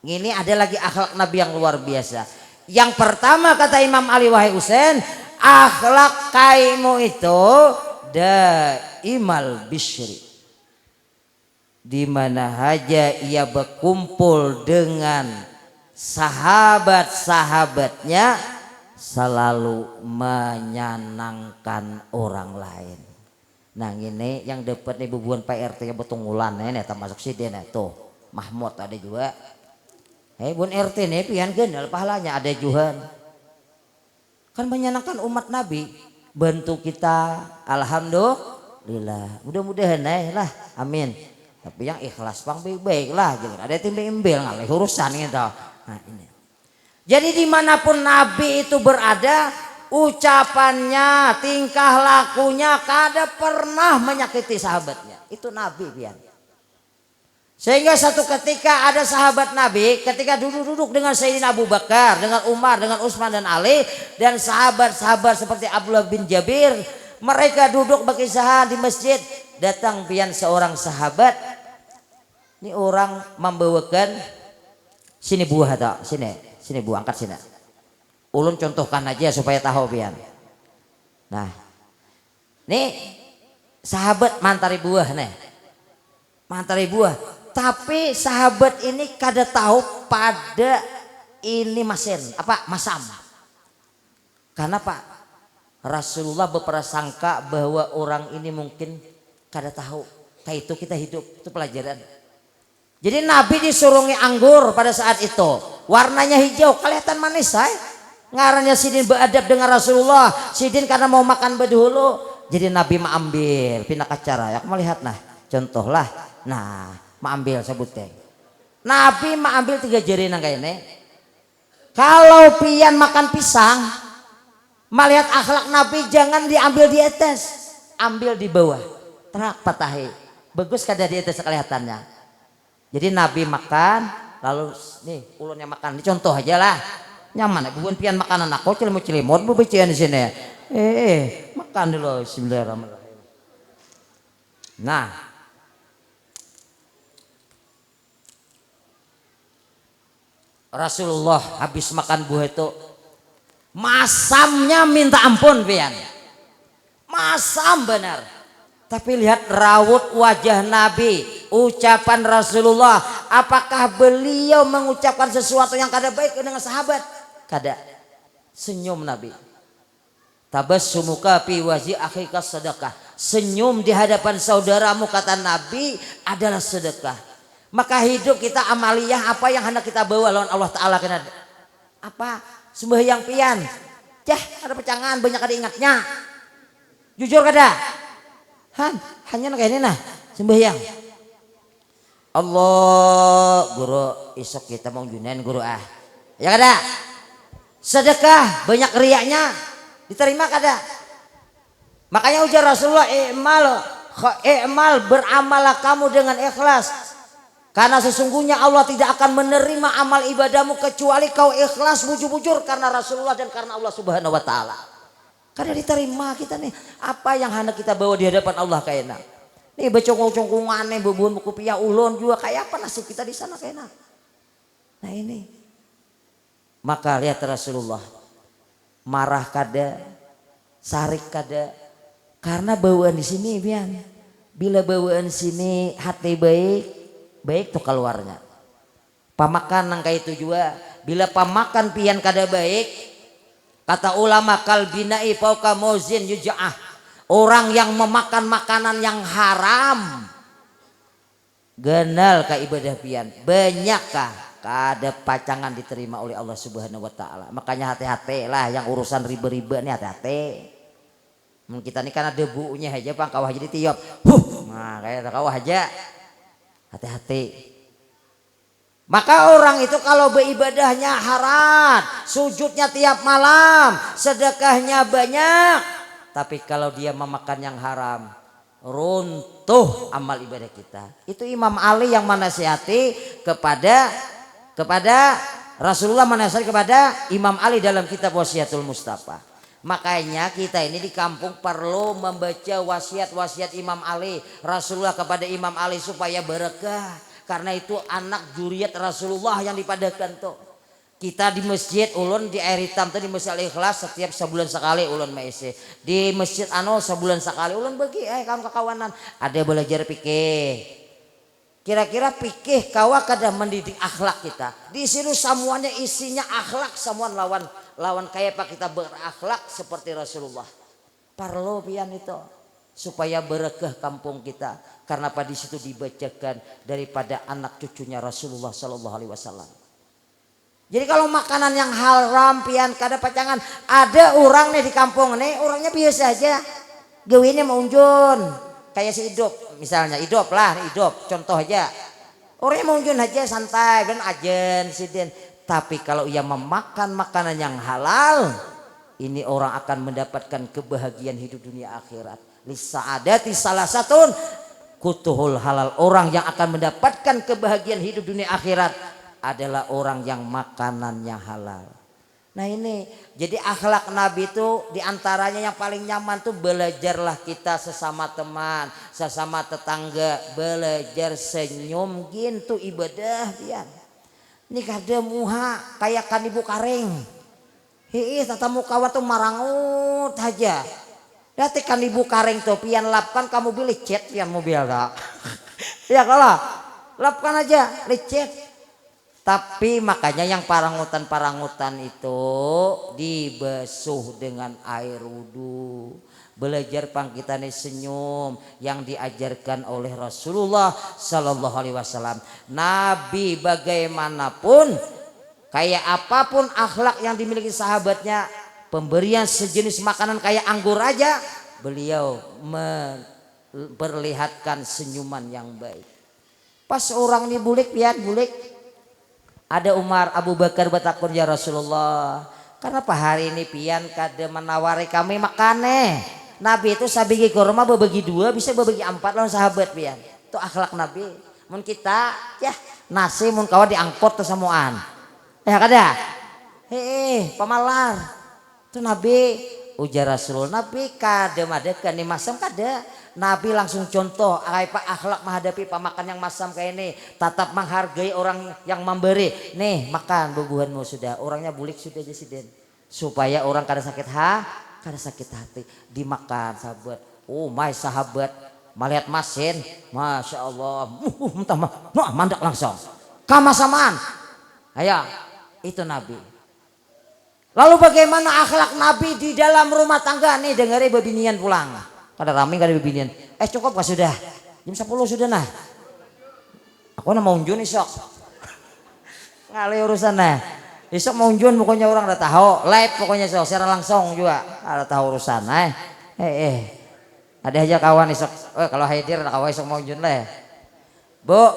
Ini ada lagi akhlak Nabi yang luar biasa. Yang pertama kata Imam Ali wahai Husain, akhlak kaimu itu daimal bisyri. Di mana saja ia berkumpul dengan sahabat-sahabatnya selalu menyenangkan orang lain. Nah ini yang dapat nih bubuan Pak RT betunggulan nih termasuk si dia tuh Mahmud ada juga. Bun RT nih pian genal pahalanya ada Juhan. Kan menyenangkan umat Nabi, bantu kita, alhamdulillah. Mudah-mudahan lah, amin. Tapi yang ikhlas bang baik-baik lah, jangan ada tim embel ngalih urusan gitu. Nah ini. Jadi dimanapun Nabi itu berada, ucapannya, tingkah lakunya kada pernah menyakiti sahabatnya. Itu Nabi pian. Sehingga satu ketika ada sahabat Nabi ketika duduk-duduk dengan Sayyidina Abu Bakar, dengan Umar, dengan Utsman dan Ali dan sahabat-sahabat seperti Abdullah bin Jabir, mereka duduk berkisahan di masjid, datang pian seorang sahabat. Ini orang membawakan sini buah atau sini buah angkat sini. Ulun contohkan aja supaya tahu pian. Nah, nih sahabat mantari buah nih, mantari buah. Tapi sahabat ini kada tahu pada ini masen apa masam. Karena Pak Rasulullah berprasangka bahwa orang ini mungkin kada tahu. Kayak itu kita hidup itu pelajaran. Jadi Nabi disurungi anggur pada saat itu. Warnanya hijau, kelihatan manis say. Ngarannya Sidin beradab dengan Rasulullah. Sidin karena mau makan bedulu. Jadi Nabi mengambil pindah acara. Ya melihat nah contoh lah. Nah mengambil sebutnya. Nabi mengambil 3 jari nang kayak ini. Kalau pian makan pisang, melihat akhlak Nabi jangan diambil di atas, ambil di bawah. Terak patahi. Bagus kada di atas kelihatannya. Jadi Nabi makan, lalu nih ulunnya makan. Ini contoh aja lah. Nyaman. Bukan pian makanan aku cilimut bebecian di sini. Makan dulu. Bismillahirrahmanirrahim. Nah. Rasulullah habis makan buah itu masamnya minta ampun pian. Masam benar. Tapi lihat raut wajah Nabi, ucapan Rasulullah, apakah beliau mengucapkan sesuatu yang kada baik dengan sahabat? Kada. Senyum Nabi. Tabassumuka fi wajhi akhika sedekah. Senyum di hadapan saudaramu kata Nabi adalah sedekah. Maka hidup kita amaliyah apa yang hendak kita bawa lawan Allah Ta'ala kena apa sembahyang pian ada pecangan banyak ada ingatnya jujur kada hanya kayak ini nah sembahyang Allah guru isok kita mau junain guru ya kada sedekah banyak riaknya diterima kada makanya ujar Rasulullah i'mal beramal kamu dengan ikhlas. Karena sesungguhnya Allah tidak akan menerima amal ibadahmu kecuali kau ikhlas bujur-bujur karena Rasulullah dan karena Allah Subhanahu wa taala. Karena diterima kita nih apa yang hendak kita bawa di hadapan Allah kayaknya. Nih becongkong-congkongan nih bebuan buku piah ulun juga kayak apa nasib kita di sana kayaknya. Nah ini. Maka lihat Rasulullah marah kada, sarik kada karena bawaan di sini pian. Bila bawaan sini hati baik tuh keluarnya. Pamakan nangka itu juga. Bila pamakan pian kada baik, kata ulama kalbinai fauqa muzin yuja'ah. Orang yang memakan makanan yang haram, genal ka ibadah pian. Banyakkah kada pacangan diterima oleh Allah Subhanahu wa taala. Makanya hati-hati lah yang urusan riba-riba nih hati-hati. Kita ini kan ada debunya aja Bang, kawah jadi tiup. Nah, kayak kawah aja. Hati-hati. Maka orang itu kalau beribadahnya harat, sujudnya tiap malam, sedekahnya banyak, tapi kalau dia memakan yang haram, runtuh amal ibadah kita. Itu Imam Ali yang menasihati kepada Rasulullah, menasihati kepada Imam Ali dalam kitab Wasiatul Mustafa. Makanya kita ini di kampung perlu membaca wasiat-wasiat Imam Ali, Rasulullah kepada Imam Ali supaya berkah. Karena itu anak juriat Rasulullah yang dipadahkan tuh. Kita di masjid ulun di air hitam tuh di Masjid Al Ikhlas setiap sebulan sekali ulun maise. Di Masjid Anu sebulan sekali ulun bagi kawan kawanan ada belajar fikih. Kira-kira fikih kawa kada mendidik akhlak kita. Di situ semuanya isinya akhlak, semua lawan kayak pak kita berakhlak seperti Rasulullah. Perlu pian itu supaya berkah kampung kita. Karena pada situ dibacakan daripada anak cucunya Rasulullah Sallallahu Alaihi Wasallam. Jadi kalau makanan yang haram pian kada pacangan, ada orang nih di kampung nih orangnya biasa aja, gawinnya mau unjun kayak si hidup misalnya hidup contoh aja orangnya mau unjun aja santai dan ajen siden. Tapi kalau ia memakan makanan yang halal, ini orang akan mendapatkan kebahagiaan hidup dunia akhirat. Lisaadati salah satu kutuhul halal, orang yang akan mendapatkan kebahagiaan hidup dunia akhirat adalah orang yang makanannya halal. Nah ini jadi akhlak Nabi itu diantaranya yang paling nyaman tuh belajarlah kita sesama teman, sesama tetangga, belajar senyum gitu ibadah pian. Ini kada muha kayak kan ibu karing. Hiih tata muka tuh marangut aja. Datikan ibu karing tuh pian lapkan kamu beli cat pian mobil tak. Ya kalau lapkan aja licet. Tapi makanya yang parangutan itu dibesuh dengan air wudu. Belajar pangkitane senyum yang diajarkan oleh Rasulullah Sallallahu Alaihi Wasallam. Nabi bagaimanapun kayak apapun akhlak yang dimiliki sahabatnya, pemberian sejenis makanan kayak anggur aja beliau memperlihatkan senyuman yang baik. Pas orang ini bulik ada Umar Abu Bakar batakun ya Rasulullah, kenapa hari ini pian kada menawari kami makannya? Nabi itu sabigi kurma berbagi 2 bisa berbagi 4 lawan sahabat pian. Itu akhlak Nabi. Mun kita ya nasi mun kawa diangkut tuh samuan. Ya kada? Pamalar. Itu Nabi ujar Rasulullah, Nabi kada madekan nih masam kada. Nabi langsung contoh apa akhlak menghadapi pemakan yang masam kayak ini, tetap menghargai orang yang memberi. Nih makan bubuhanmu sudah, orangnya bulik sudah aja siden. Supaya orang kada sakit hati dimakan sahabat. Oh my sahabat melihat masin, masya Allah, mandak langsung. Kama samaan, ayo itu Nabi. Lalu bagaimana akhlak Nabi di dalam rumah tangga nih dengerin bebinian pulang. Kada rame kada bebinian. Cukup gak sudah? Jam 10 sudah nah. Aku mau unjun isok. Ngalih urusan nah. Isok mau unjun pokoknya orang udah tahu. Live pokoknya isok secara langsung juga. Ada tahu urusan Ada aja kawan isok. Kalau hadir ada kawan isok mau unjun lah. Bu.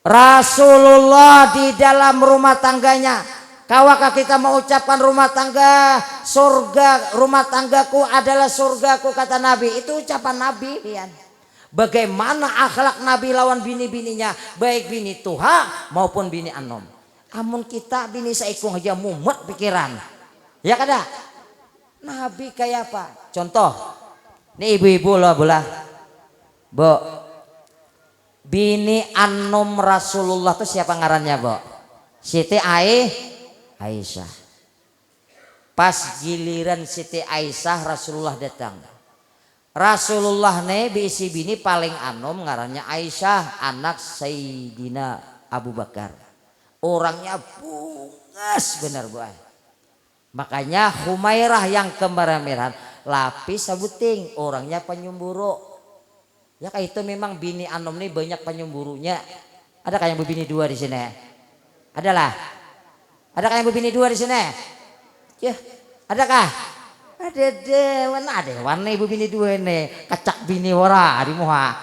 Rasulullah di dalam rumah tangganya, kawakah kita mengucapkan rumah tangga surga, rumah tanggaku adalah surgaku kata Nabi. Itu ucapan Nabi pian. Bagaimana akhlak Nabi lawan bini-bininya, baik bini tuha maupun bini anom. Amun kita bini saikung aja mumet pikiran. Ya kada? Nabi kayak apa? Contoh. Nih ibu-ibu lah bola. Bu. Bini anom Rasulullah tuh siapa ngarannya, Bu? Siti Aisyah. Pas giliran Siti Aisyah Rasulullah datang. Rasulullah nih bisi bini paling anom ngarannya Aisyah, anak Sayyidina Abu Bakar. Orangnya bungas benar Bu. Makanya Humairah yang kemerahan lapis sabuting, orangnya penyumburu. Ya kayak itu memang bini anom nih banyak penyumburunya. Ada kayak yang bini 2 di sini? Adalah. Ada kayak bini 2 di sini? Ya, adakah? Ada. Mana ada? Warna ibu bini 2 ini. Kacak bini wara di muha.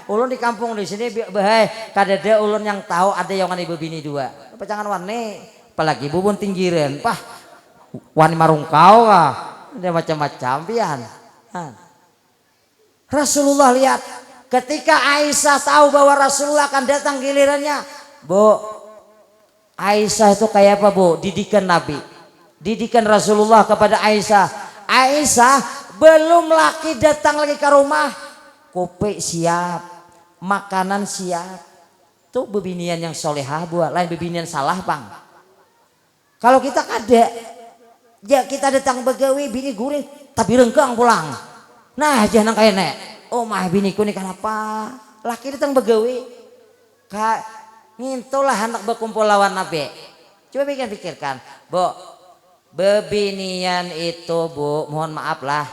Ulun di kampung di sini bahai kadada ulun yang tahu ada yang ibu bini dua. Pecangan warni, apalagi bubun tinggiran, pah wani marungkau kah, ada macam-macam pian. Rasulullah lihat ketika Aisyah tahu bahwa Rasulullah akan datang gilirannya, Bu. Aisyah itu kayak apa, Bu? Didikan Nabi, didikan Rasulullah kepada Aisyah. Aisyah belum laki datang lagi ke rumah, kopi siap, makanan siap. Tuh bebinian yang solehah buat, lain bebinian salah bang. Kalau kita kada, ya kita datang begawi bini guring, tapi rengkang pulang. Nah jangan kayak nek, oh mah biniku nih kenapa? Laki datang begawi, kak ngintulah anak berkumpul lawan Nabi. Coba pikirkan, Bu, bebinian itu Bu, mohon maaf lah.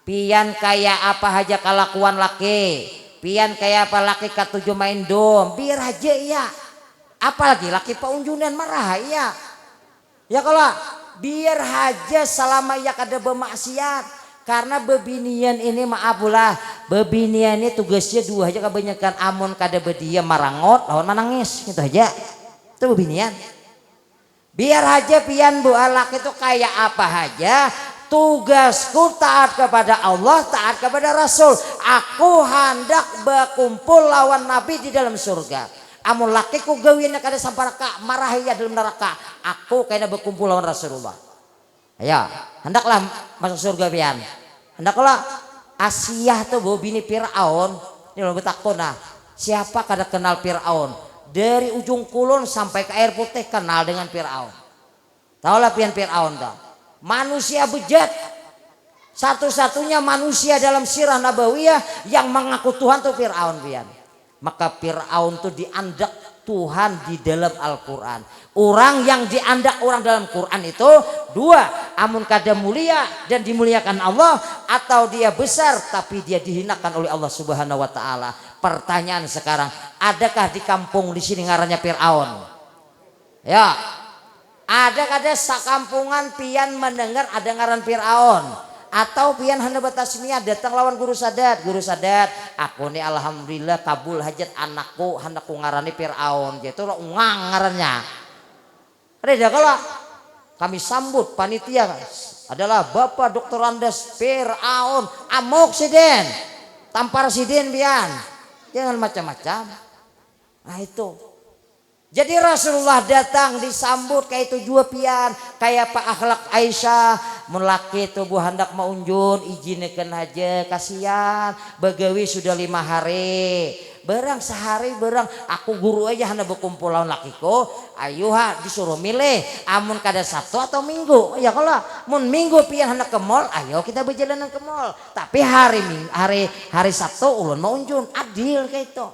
Pian kayak apa aja kelakuan laki. Pian kayak apa laki katujuh main dom, biar aja ya. Apalagi laki paunjunan marah ya. Ya kalau biar aja selama ya kada bermaksiat. Karena bebinian ini maaf lah, bebinian ini tugasnya dua aja kebanyakan, amun kada berdiam marangot, lawan menangis gitu aja. Itu bebinian. Biar aja pian Bu laki itu kayak apa aja. Tugasku taat kepada Allah, taat kepada Rasul. Aku hendak berkumpul lawan Nabi di dalam surga. Amun lakiku gawinnya kada samparaka marah ya dalam neraka. Aku kayaknya berkumpul lawan Rasulullah. Ayo, hendaklah masuk surga pian. Hendaklah Asiyah tuh Bu bini Fir'aun. Ini lo betakon nah. Siapa kada kenal Fir'aun? Dari ujung kulon sampai ke air putih kenal dengan Fir'aun. Tahulah pian Fir'aun dah. Manusia bejat, satu-satunya manusia dalam sirah nabawiyah yang mengaku Tuhan tuh Fir'aun pian. Maka Fir'aun tuh diandak Tuhan di dalam Al-Quran. Orang yang diandak orang dalam Quran itu dua, amun kada mulia dan dimuliakan Allah, atau dia besar tapi dia dihinakan oleh Allah Subhanahu Wa Taala. Pertanyaan sekarang, adakah di kampung di sini ngarannya Fir'aun? Ya. Ada kada sakampungan pian mendengar ada ngaran Fir'aun, atau pian hendak bertasmiyah datang lawan guru sadat, aku nih alhamdulillah kabul hajat anakku hendak ngarani Fir'aun, gitu lo ungang ngarannya. Ada kalau kami sambut panitia adalah Bapak Dr. Andes Fir'aun amok siden, tampar siden pian, jangan macam-macam. Nah itu. Jadi Rasulullah datang disambut kayak itu jua pian, kayak Pak akhlak Aisyah, melaki tubuh hendak maunjun, izinkan aja kasihan, begawi sudah 5 hari, berang sehari berang, aku guru aja hendak berkumpul lawan lakiku, ayuha disuruh milih, amun kada Sabtu atau Minggu, ya kalau mun Minggu pian hendak ke mall, ayo kita berjalanan ke mall, tapi hari Sabtu ulun maunjun, adil kayak itu.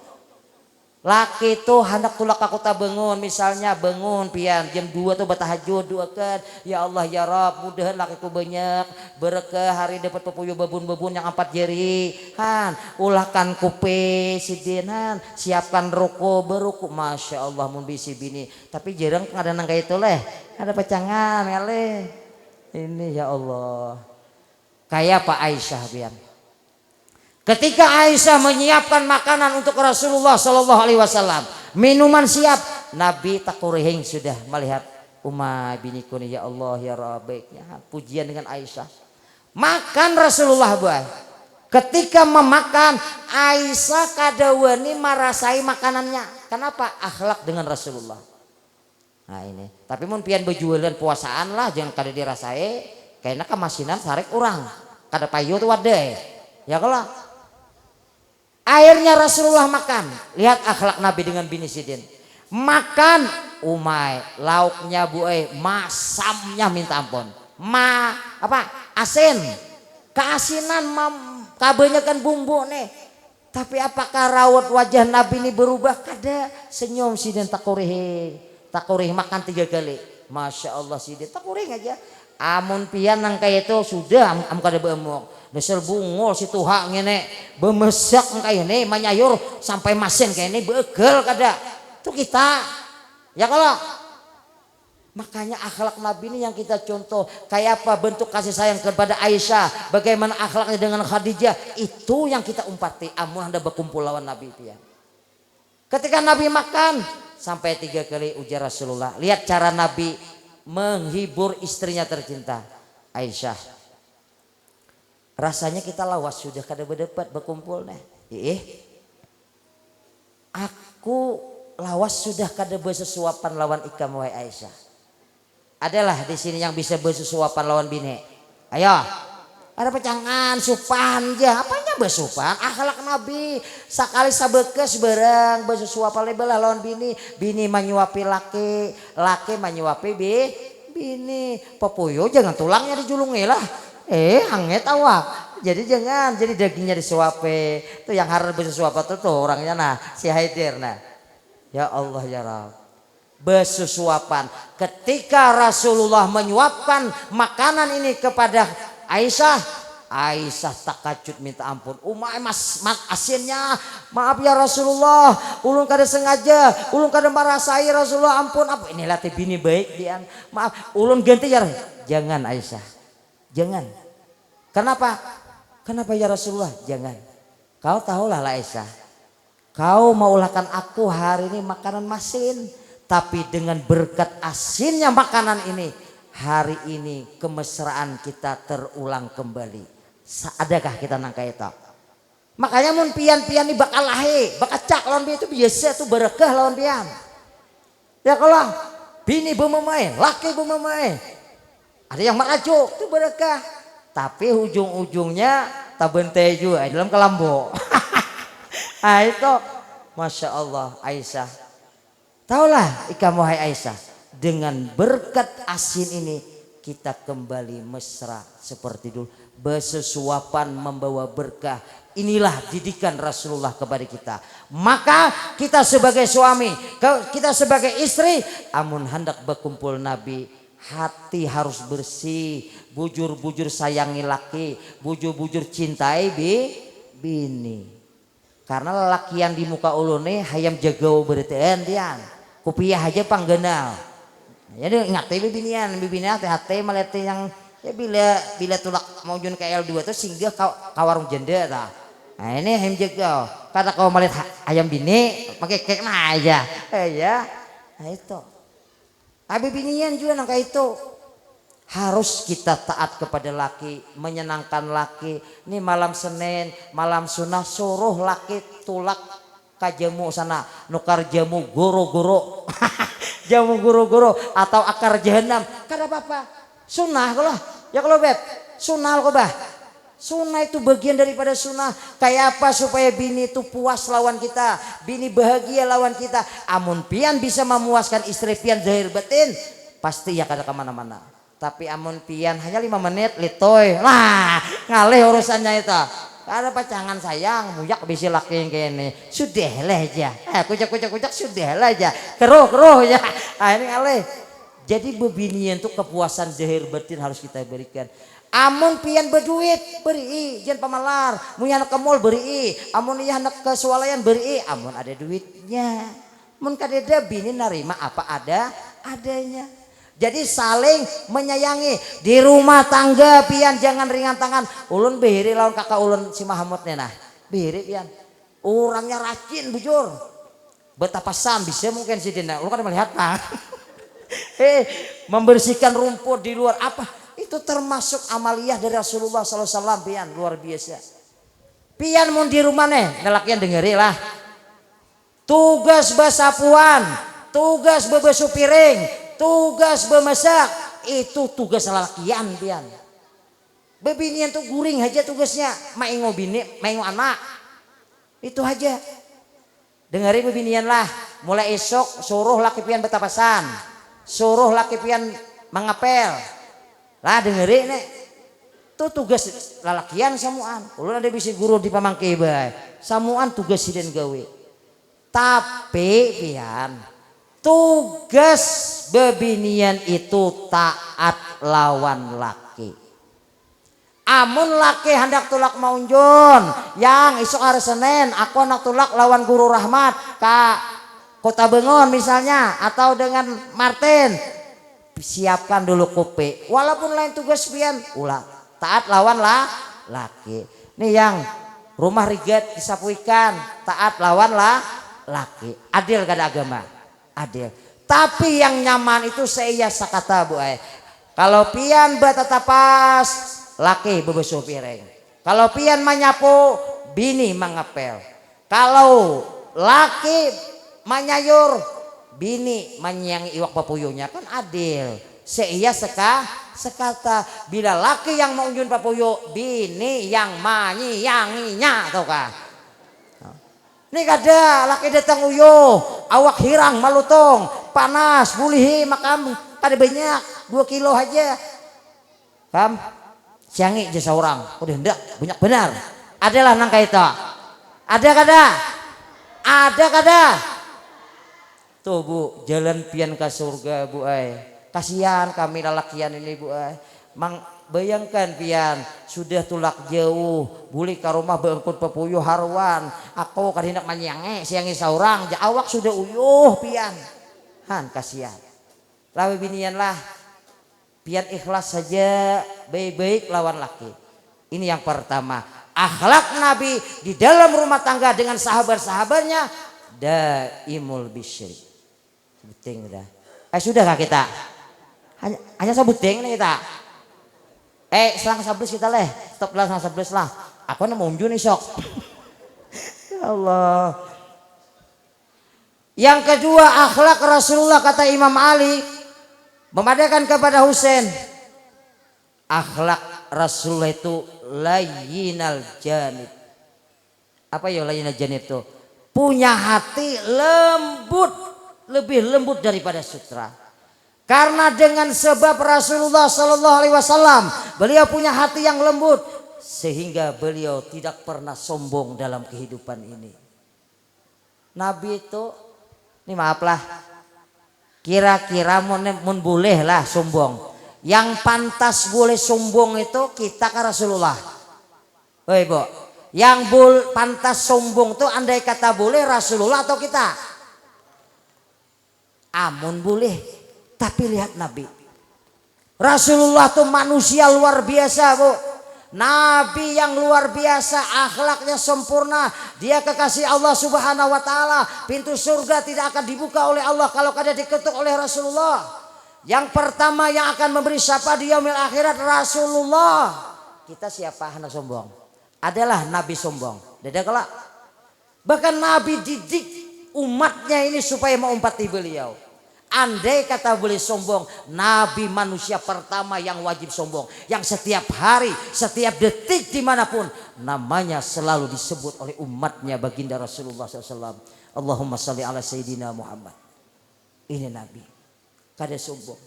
Laki itu hendak tulak aku tak bangun, misalnya bangun pian jam 2 tuh bertahajud doakan ya Allah ya Rabb mudahan lakiku banyak berkah hari dapat pepuyu babun-babun yang 4 jari han ulahkan kupe sidinan siapkan ruko beruku masya Allah mun bisi bini tapi jarang ada nang kayak itu leh ada pecangan mele ini ya Allah kayak Pak Aisyah pian. Ketika Aisyah menyiapkan makanan untuk Rasulullah Shallallahu Alaihi Wasallam, minuman siap, Nabi takurihing sudah melihat Umay biniku nih ya Allah ya Rabbi, ya, pujian dengan Aisyah. Makan Rasulullah buah. Ketika memakan Aisyah kadawani merasai makanannya. Kenapa? Akhlak dengan Rasulullah. Nah ini. Tapi mun pian berjualan puasaan lah, jangan kada dirasai. Kayaknya kemasinan sarek orang, kada payu tuh wadai. Ya kalau akhirnya Rasulullah makan. Lihat akhlak Nabi dengan bini sidin. Makan Umay, lauknya masamnya minta ampun. Asin. Keasinan kebanyakan bumbu nih. Tapi apakah rawat wajah Nabi ini berubah? Kada. Senyum sidin takurih makan 3 kali. Masya Allah sidin takurih aja. Amun pian nang kayak itu sudah am kada beemok. Dasar bungul si tuha ngene bemesak kayak ini manyayur sampai masin kayak ini begel kada. Itu kita. Ya kalau Makanya akhlak Nabi ini yang kita contoh. Kayak apa bentuk kasih sayang kepada Aisyah, bagaimana akhlaknya dengan Khadijah, itu yang kita umpati. Amun Anda berkumpul lawan Nabi itu ya. Ketika Nabi makan sampai 3 kali ujar Rasulullah. Lihat cara Nabi menghibur istrinya tercinta Aisyah. Rasanya kita lawas sudah kada berdebat berkumpul nih. Aku lawas sudah kada bersesuapan lawan ikam wahai Aisyah. Adalah di sini yang bisa bersesuapan lawan bini. Ayo. Ada pecangan, supan aja. Apanya bersupan? Akhlak Nabi. Sekali sabekes bareng bersesuapan lebelah lawan bini. Bini menyuapi laki. Laki menyuapi bini. Pepuyo jangan tulangnya dijulungi lah. Hangat awak. Jadi jangan. Jadi dagingnya disuapi. Itu yang harus bersesuapan tuh orangnya nah. Si Haidir nah. Ya Allah ya Rabb. Bersesuapan. Ketika Rasulullah menyuapkan makanan ini kepada Aisyah, Aisyah takajud minta ampun. Umay mas asinnya, maaf ya Rasulullah, ulun kada sengaja, ulun kada merasai Rasulullah, ampun apa ini latih bini baik dian. Maaf, ulun ganti ya. Jangan Aisyah, jangan. Kenapa? Kenapa ya Rasulullah? Jangan. Kau tahulah lah Aisyah, kau maulahkan aku hari ini makanan masin, tapi dengan berkat asinnya makanan ini, hari ini kemesraan kita terulang kembali. Adakah kita nangka itu? Makanya mun pian-pian ini bakal lahe, bakal cak lawan dia itu biasa tuh berkah lawan pian. Ya kalau bini bememain, laki bememain, ada yang merajuk itu berkah. Tapi ujung-ujungnya tabente juga dalam kelambo. Nah itu, masya Allah Aisyah. Taulah ikam wahai Aisyah, dengan berkat asin ini kita kembali mesra seperti dulu. Bersesuapan membawa berkah. Inilah didikan Rasulullah kepada kita. Maka kita sebagai suami, kita sebagai istri, amun hendak berkumpul Nabi, hati harus bersih. Bujur-bujur sayangi laki, bujur-bujur cintai bini. Karena lelaki yang di muka ulun nih hayam jagau beritian dian. Kupiah aja panggenal. Jadi ingat bibinian hati-hati meleti yang ya bila tulak mau jun ke L2 tuh singgah kawarung jenda ta. Nah ini hayam jagau. Kata kau melihat ayam bini pakai kek nah aja. Ya. Nah itu. Bibinian juga nangka itu. Harus kita taat kepada laki, menyenangkan laki. Ini malam Senin, malam sunnah, suruh laki tulak kajamu sana, nukar jamu goro-goro. Jamu goro-goro atau akar jahanam. Kada apa-apa. Sunnah kalau ya kalau beb, sunnah kok bah. Sunnah itu bagian daripada sunnah. Kayak apa supaya bini itu puas lawan kita, bini bahagia lawan kita. Amun pian bisa memuaskan istri pian zahir batin, pasti ya kada kemana-mana. Tapi amun pian hanya 5 menit litoy lah ngalih urusannya itu. Ada pacangan sayang muyak bisi laki yang kene sudah lah aja. Kucak sudah lah aja. Keruh ya. Ini ngalih. Jadi bebinian tuh kepuasan zahir batin harus kita berikan. Amun pian berduit beri, jangan pamalar. Mun anak ke mall beri, amun iya anak ke swalayan beri, amun ada duitnya. Mun kadeda bini narima apa adanya. Jadi saling menyayangi di rumah tangga pian jangan ringan tangan. Ulun beri lawan kakak ulun si Mahamud nih nah. Beri pian. Orangnya rajin bujur. Betapa sam bisa mungkin si Dina. Ulun kan melihat nah. Membersihkan rumput di luar apa? Itu termasuk amaliyah dari Rasulullah SAW pian luar biasa. Pian mun di rumah nih, nelakian dengeri lah. Tugas basapuan, tugas bebesu piring, tugas bemasak, itu tugas lelakian pian. Bebinian tuh guring aja tugasnya, maingo bini, maingo anak. Itu aja. Dengeri bebinian lah, mulai esok suruh laki pian betapasan, suruh laki pian mengapel. Lah dengeri nih. Itu tugas lalakian samuan. Ulun ada bisi guru di pamangke bae. Samuan tugas siden gawe. Tapi pian tugas bebinian itu taat lawan laki. Amun laki hendak tulak maunjun, yang esok hari Senin aku hendak tulak lawan Guru Rahmat ka Kota Bengon misalnya atau dengan Martin. siapkan dulu kopi. Walaupun lain tugas pian, ulah taat lawan lah laki. Nih yang rumah riget disapu ikan, taat lawan lah laki. Adil kada agama, adil. Tapi yang nyaman itu saya sakata bu ay. Kalau pian batatapas, laki bebesuh piring. Kalau pian menyapu, bini mengepel. Kalau laki menyayur, bini menyiangi iwak papuyunya, kan adil. Seia sekata. Bila laki yang mengunjun papuyu, bini yang menyianginya, tau kah? Ini kada laki datang uyo, awak hirang malutong, panas, bulihi makam kada banyak 2 kilo aja. Kam, siangi aja seorang, udah hendak banyak benar. Adalah nangka itu. Ada kada? Ada kada? Tuh bu, jalan pian ke surga bu ay. Kasihan kami lalakian ini bu ay. Mang bayangkan pian sudah tulak jauh, buli ke rumah beengkut pepuyu harwan. Aku kan hendak manyange siangi seorang, awak sudah uyuh pian. Han kasihan. Lawe binian lah. Pian ikhlas saja, baik-baik lawan laki. Ini yang pertama. Akhlak Nabi di dalam rumah tangga dengan sahabat-sahabatnya daimul bisyri. Sebuting udah. Sudahkah kita? Hanya sebuting nih kita. Selang 11 kita leh. Stop lah selang 11 lah. Aku nak mau nih sok. Ya Allah. Yang kedua akhlak Rasulullah kata Imam Ali memadakan kepada Husain. Akhlak Rasulullah itu layyinal janib. Apa ya layyinal janib itu? Punya hati lembut, lebih lembut daripada sutra. Karena dengan sebab Rasulullah Sallallahu Alaihi Wasallam beliau punya hati yang lembut sehingga beliau tidak pernah sombong dalam kehidupan ini. Nabi itu, ini maaflah, kira-kira mun boleh lah sombong. Yang pantas boleh sombong itu kita ke Rasulullah. Oi bu, yang pantas sombong itu andai kata boleh Rasulullah atau kita? Amun boleh, tapi lihat Nabi. Rasulullah itu manusia luar biasa bu. Nabi yang luar biasa, akhlaknya sempurna. Dia kekasih Allah Subhanahu wa taala. Pintu surga tidak akan dibuka oleh Allah kalau kada diketuk oleh Rasulullah. Yang pertama yang akan memberi syafaat di yaumil akhirat Rasulullah. Kita siapa hendak sombong? Adalah Nabi sombong. Dadah kelak. Bahkan Nabi didik umatnya ini supaya mengumpati beliau. Andai kata boleh sombong, Nabi manusia pertama yang wajib sombong. Yang setiap hari, setiap detik dimanapun namanya selalu disebut oleh umatnya baginda Rasulullah SAW. Allahumma salli ala Sayyidina Muhammad. Ini Nabi. Kada sombong.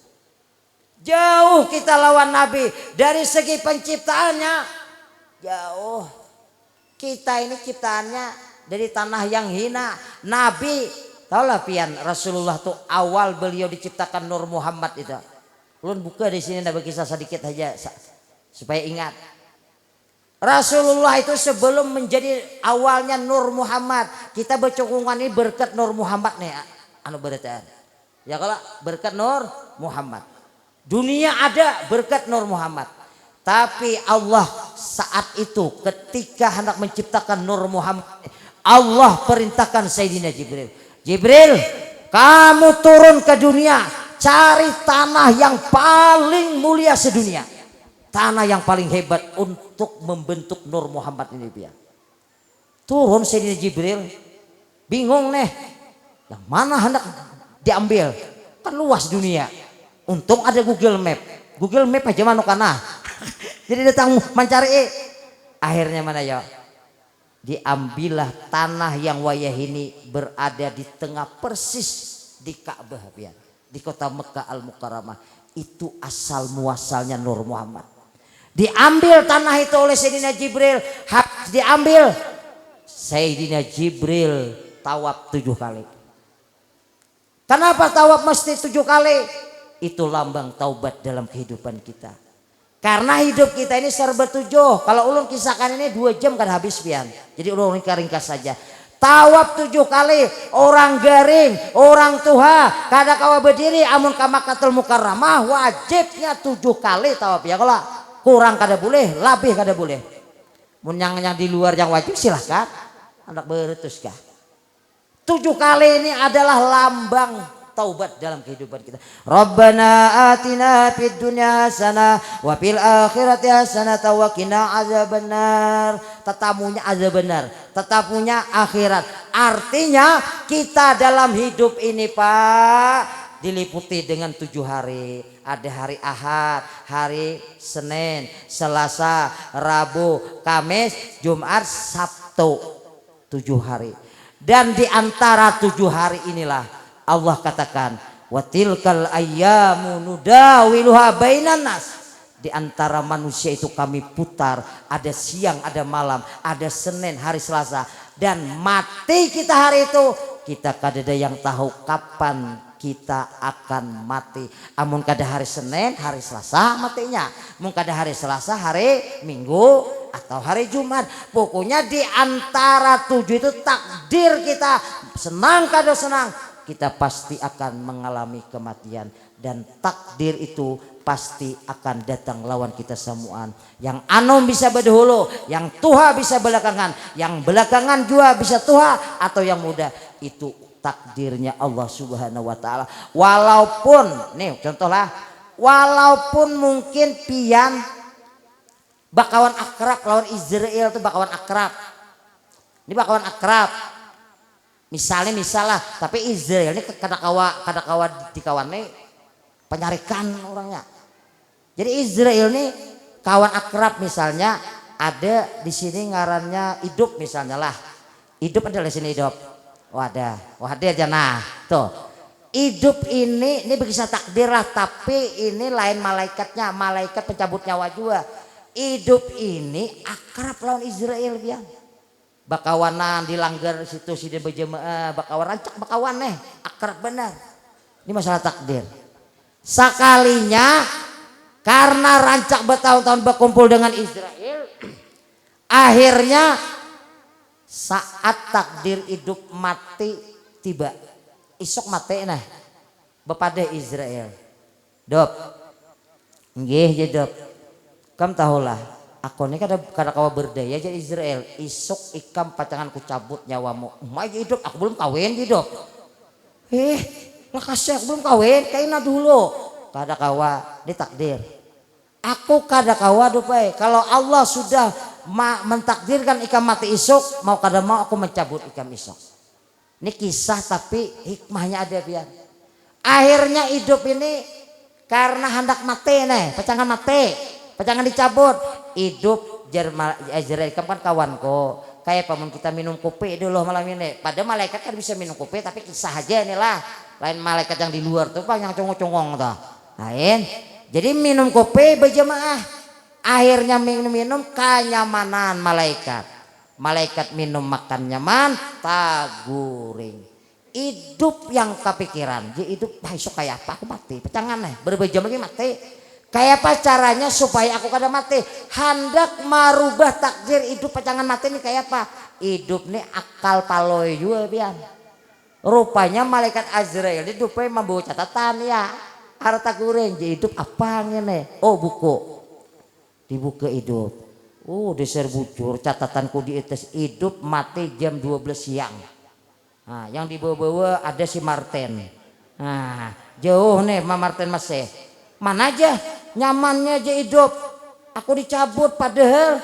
Jauh kita lawan Nabi. Dari segi penciptaannya jauh. Kita ini ciptaannya dari tanah yang hina. Nabi, tahulah pian Rasulullah tuh awal beliau diciptakan Nur Muhammad itu. Ulun buka di sini nak berkisah sedikit saja supaya ingat. Rasulullah itu sebelum menjadi awalnya Nur Muhammad, kita bercokungan ini berkat Nur Muhammad nih anu beritaan. Ya kalau berkat Nur Muhammad. Dunia ada berkat Nur Muhammad. Tapi Allah saat itu ketika hendak menciptakan Nur Muhammad, Allah perintahkan Sayyidina Jibril. Jibril, kamu turun ke dunia, cari tanah yang paling mulia sedunia. Tanah yang paling hebat untuk membentuk Nur Muhammad ini dia. Turun Sayyidina Jibril, bingung nih, yang mana hendak diambil, kan luas dunia. Untung ada Google Map. Google Map aja mana kana. Jadi datang mencari. Akhirnya mana ya? Diambillah tanah yang wayah ini berada di tengah persis di Ka'bah ya. Di kota Mekah Al-Mukarramah. Itu asal muasalnya Nur Muhammad. Diambil tanah itu oleh Sayyidina Jibril. Diambil. Sayyidina Jibril tawaf 7 kali. Kenapa tawaf mesti 7 kali? Itu lambang taubat dalam kehidupan kita. Karena hidup kita ini serba 7. Kalau ulun kisahkan ini 2 jam kan habis pian. Jadi ulun ringkas saja. tawaf 7 kali, orang garing, orang tuha kada kawa berdiri amun ka Makkatul Mukarramah wajibnya 7 kali tawaf ya. Kalau kurang kada boleh, lebih kada boleh. Mun yang di luar yang wajib silahkan anak beretus kah. 7 kali ini adalah lambang taubat dalam kehidupan kita. Rabbana atina fid dunya hasanah wa fil akhirati hasanah wa qina azabannar. Tetamunya azabannar, tetamunya akhirat. Artinya kita dalam hidup ini Pak diliputi dengan 7 hari. Ada hari Ahad, hari Senin, Selasa, Rabu, Kamis, Jumat, Sabtu. 7 hari. Dan di antara 7 hari inilah Allah katakan wa tilkal ayyamu nudawiluha bainan nas. Di antara manusia itu kami putar, ada siang, ada malam, ada Senin, hari Selasa, dan mati kita hari itu kita kada ada yang tahu kapan kita akan mati. Amun kada hari Senin, hari Selasa matinya. Mun kada hari Selasa, hari Minggu atau hari Jumat. Pokoknya di antara 7 itu takdir kita. Senang kada senang, kita pasti akan mengalami kematian. Dan takdir itu pasti akan datang lawan kita semuaan. Yang anom bisa berdahulu, yang tua bisa belakangan, yang belakangan juga bisa tua, atau yang muda. Itu takdirnya Allah Subhanahu wa taala. Walaupun nih contohlah, walaupun mungkin pian bakawan akrab lawan Israel itu bakawan akrab. Ini bakawan akrab. Misalnya tapi Israel ini kada kawa dikawan nih penyarikan orangnya. Jadi Israel nih kawan akrab, misalnya ada di sini ngarannya hidup misalnya lah. Hidup ada di sini hidup. Wadah aja nah tuh. Hidup ini bisa takdir lah, tapi ini lain malaikatnya, malaikat pencabut nyawa juga. Hidup ini akrab lawan Israel biang. Bakawanan dilanggar situ sida berjemaah, bakawan rancak bakawan akrab benar. Ini masalah takdir. Sakalinya karena rancak bertahun-tahun berkumpul dengan Israel, akhirnya saat takdir hidup mati tiba, isok mati bepada Israel. Dop, nggih ya dop. Kam tahulah, aku ini kada kawa berdaya jadi Israel. Isok ikam pacangan ku cabut nyawamu. Hidup, aku belum kawin hidup. Makasih aku belum kawin, kayaknya dulu. Kada kawa ditakdir. Aku kada kawa dupai. Kalau Allah sudah mentakdirkan ikam mati isok, mau kada mau aku mencabut ikam isok. Ini kisah tapi hikmahnya ada biar. Akhirnya hidup ini karena hendak mati pacangan mati, pacangan dicabut. Hidup Israel kan kawanku. Kayak pamun kita minum kopi dulu malam ini. Pada malaikat kan bisa minum kopi, tapi kisah aja inilah. Lain malaikat yang di luar tuh Pak yang congong-congong tuh. Lain. Jadi minum kopi berjemaah. Akhirnya minum kenyamanan malaikat. Malaikat minum makan nyaman, taguring. Hidup yang kepikiran. Jadi hidup besok kayak apa aku mati. Pecangan berbejam lagi mati. Kayak apa caranya supaya aku kada mati? Hendak merubah takdir hidup pecangan mati ini kayak apa? Hidup nih akal paloy juga biar. Rupanya malaikat Azrail ini rupanya membawa catatan ya. Harta goreng jadi hidup apa nih? Oh buku. Dibuka hidup. Oh deser bucur catatanku di atas hidup mati jam 12 siang. Nah, yang dibawa-bawa ada si Martin. Nah, jauh nih Ma Martin masih. Mana aja nyamannya aja hidup. Aku dicabut padahal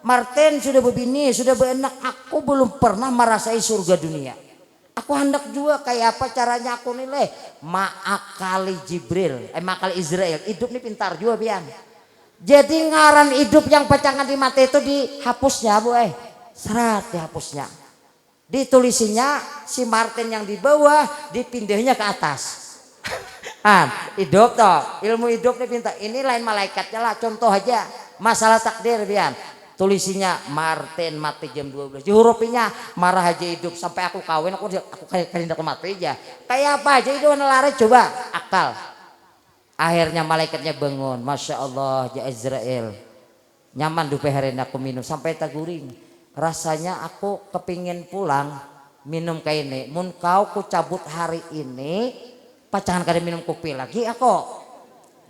Martin sudah berbini, sudah beranak. Aku belum pernah merasai surga dunia. Aku hendak juga kayak apa caranya aku nilai. Ma'akali Jibril, ma'akali Israel. Hidup ini pintar juga biang. Jadi ngaran hidup yang pacangan di mata itu dihapusnya bu serat dihapusnya. Ditulisinya si Martin yang di bawah dipindahnya ke atas. Hidup toh, ilmu hidup nih pintar. Ini lain malaikatnya lah, contoh aja masalah takdir bian. Tulisinya Martin mati jam 12. Dihurupinya marah aja hidup sampai aku kawin aku kayak hendak mati aja. Kayak apa aja itu lari coba akal. Akhirnya malaikatnya bangun, masya Allah ya Israel. Nyaman dupe hari ini aku minum sampai taguring. Rasanya aku kepingin pulang minum kayak ini. Mun kau ku cabut hari ini, pacangan kada minum kopi lagi aku.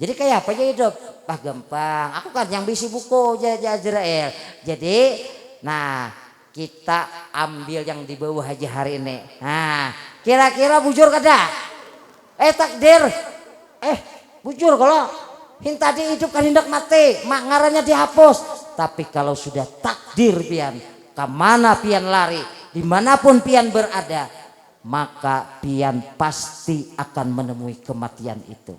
Jadi kayak apa aja hidup? Ah gampang. Aku kan yang bisi buku Jazrael. Jadi, nah kita ambil yang di bawah aja hari ini. Nah, kira-kira bujur kada? Takdir. Bujur kalau tadi hidup kan hendak mati, mak ngarannya dihapus. Tapi kalau sudah takdir pian, kemana pian lari, dimanapun pian berada, maka pian pasti akan menemui kematian itu.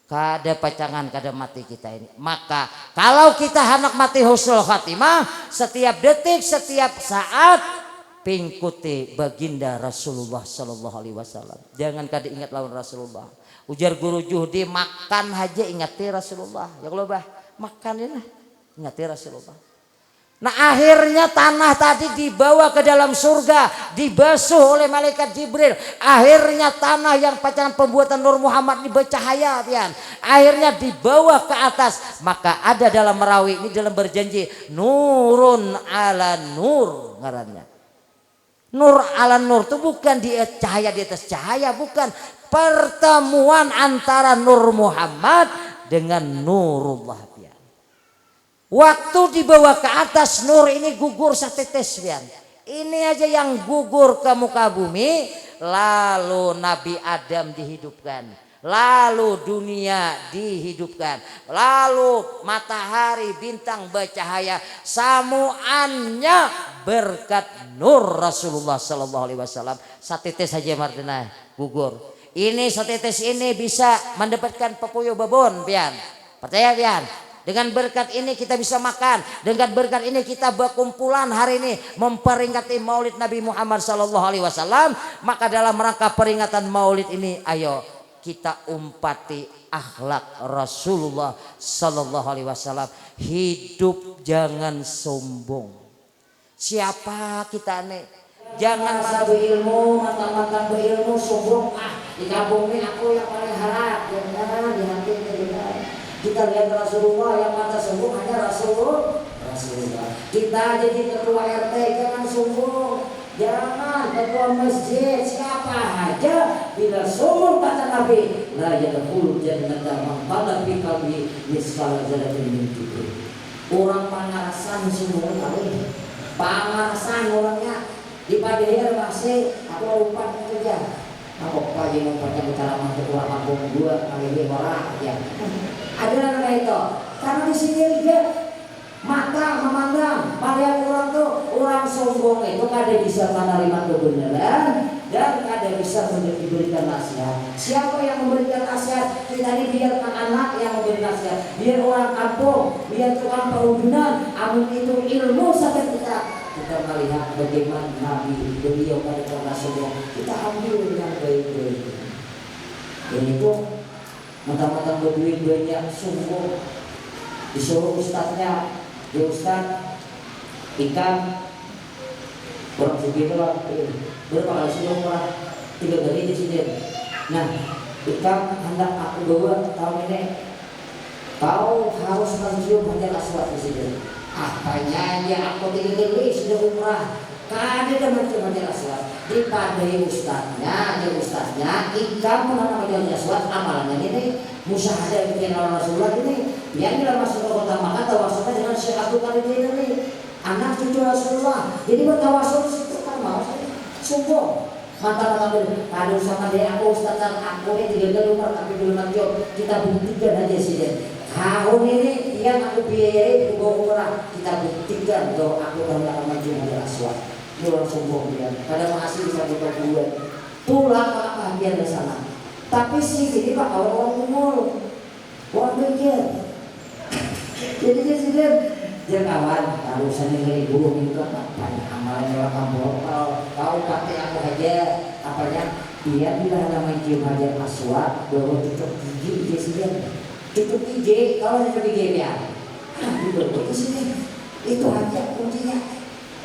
Kada pacangan kada mati kita ini. Maka kalau kita hendak mati husnul khatimah, setiap detik, setiap saat pingkuti baginda Rasulullah sallallahu alaihi wasallam. Jangan kada ingat lawan Rasulullah. Ujar guru Juhdi, makan aja ingati Rasulullah. Ya kalau bah makan ini ingati Rasulullah. Nah akhirnya tanah tadi dibawa ke dalam surga, dibasuh oleh malaikat Jibril. Akhirnya tanah yang pacangan pembuatan Nur Muhammad ini bercahaya pian. Akhirnya dibawa ke atas. Maka ada dalam merawi ini dalam berjanji, nurun ala nur ngarannya. Nur ala nur itu bukan di cahaya di atas cahaya, bukan. Pertemuan antara Nur Muhammad dengan Nurullah pian. Waktu dibawa ke atas nur ini gugur setetes pian. Ini aja yang gugur ke muka bumi. Lalu Nabi Adam dihidupkan. Lalu dunia dihidupkan. Lalu matahari bintang bercahaya. Samuannya berkat nur Rasulullah sallallahu alaihi wasallam. Setetes saja Martina gugur. Ini setetes ini bisa mendapatkan pepuyo babon pian. Percaya pian? Dengan berkat ini kita bisa makan. Dengan berkat ini kita berkumpulan hari ini memperingati Maulid Nabi Muhammad sallallahu alaihi wasallam. Maka dalam rangka peringatan Maulid ini, ayo kita umpati akhlak Rasulullah sallallahu alaihi wasallam. Hidup jangan sombong. Siapa kita nih? Jangan mata berilmu, mata berilmu sombong. Di kampung ini aku yang paling harap. Jangan di hati kita. Kita lihat Rasulullah yang mata sombong hanya Rasulullah. Kita jadi ketua RT jangan sombong. Jangan ketua masjid siapa aja bila sombong kata Nabi la yadkhulul jannata man qala fi qalbi misqala dzarratin min kibr. Orang pangarasan sombong kali. Pangarasan orangnya di padahal masih aku umpat kerja. Aku pagi mau pakai bicara mantu orang kampung dua kali dia orang ya. Ada nama itu karena di sini dia mata memandang pada orang tuh orang sombong itu kada bisa menerima kebenaran dan kada bisa diberikan nasihat. Siapa yang memberikan nasihat? Kita ini biar anak yang memberi nasihat, biar orang kampung, biar tukang perhubungan, amun itu ilmu saja kita melihat bagaimana Nabi beliau pada pernah sombong, kita ambil yang baik-baik. Ini pun mentang-mentang berduit banyak sombong, disuruh ustadznya, ya ustadz ikan orang segitu lah, berapa kali sih orang 3 kali di sini. Nah ikan hendak aku bawa tahun ini, kau harus mencium hajar aswad di sini. Apanya ya aku 3 kali sudah umrah. Kada ada macam hajar aswad. Dipadai ustadznya, ikan mengenal hajar aswad amalannya ini musyahadah yang kenal Rasulullah ini. Yang dalam masuk ke kota Makkah tawassulnya dengan Syekh Abdul Qadir ini, anak cucu Rasulullah. Jadi bertawassul situ kan mau sombong. Mata-mata kalau sama dia aku ustaz aku ini 3 kali umrah tapi belum nanti kita buktikan aja sih deh. Tahun ini yang aku biayai bawa umrah kita buktikan bahwa aku hendak maju hajar aswad. Dia orang sombong dia. Kadang masih bisa buka bulan. Pulang apa biar ke sana. Tapi sih ini pak orang umur, orang mikir. Jadi dia sih dia kawan kalau sana dari burung itu apa amalnya orang kampung kau pakai aku aja apanya dia bila nama cium hajar aswad bawa cucuk gigi dia sih cucuk gigi kalau ada gigi ya itu sini itu aja kuncinya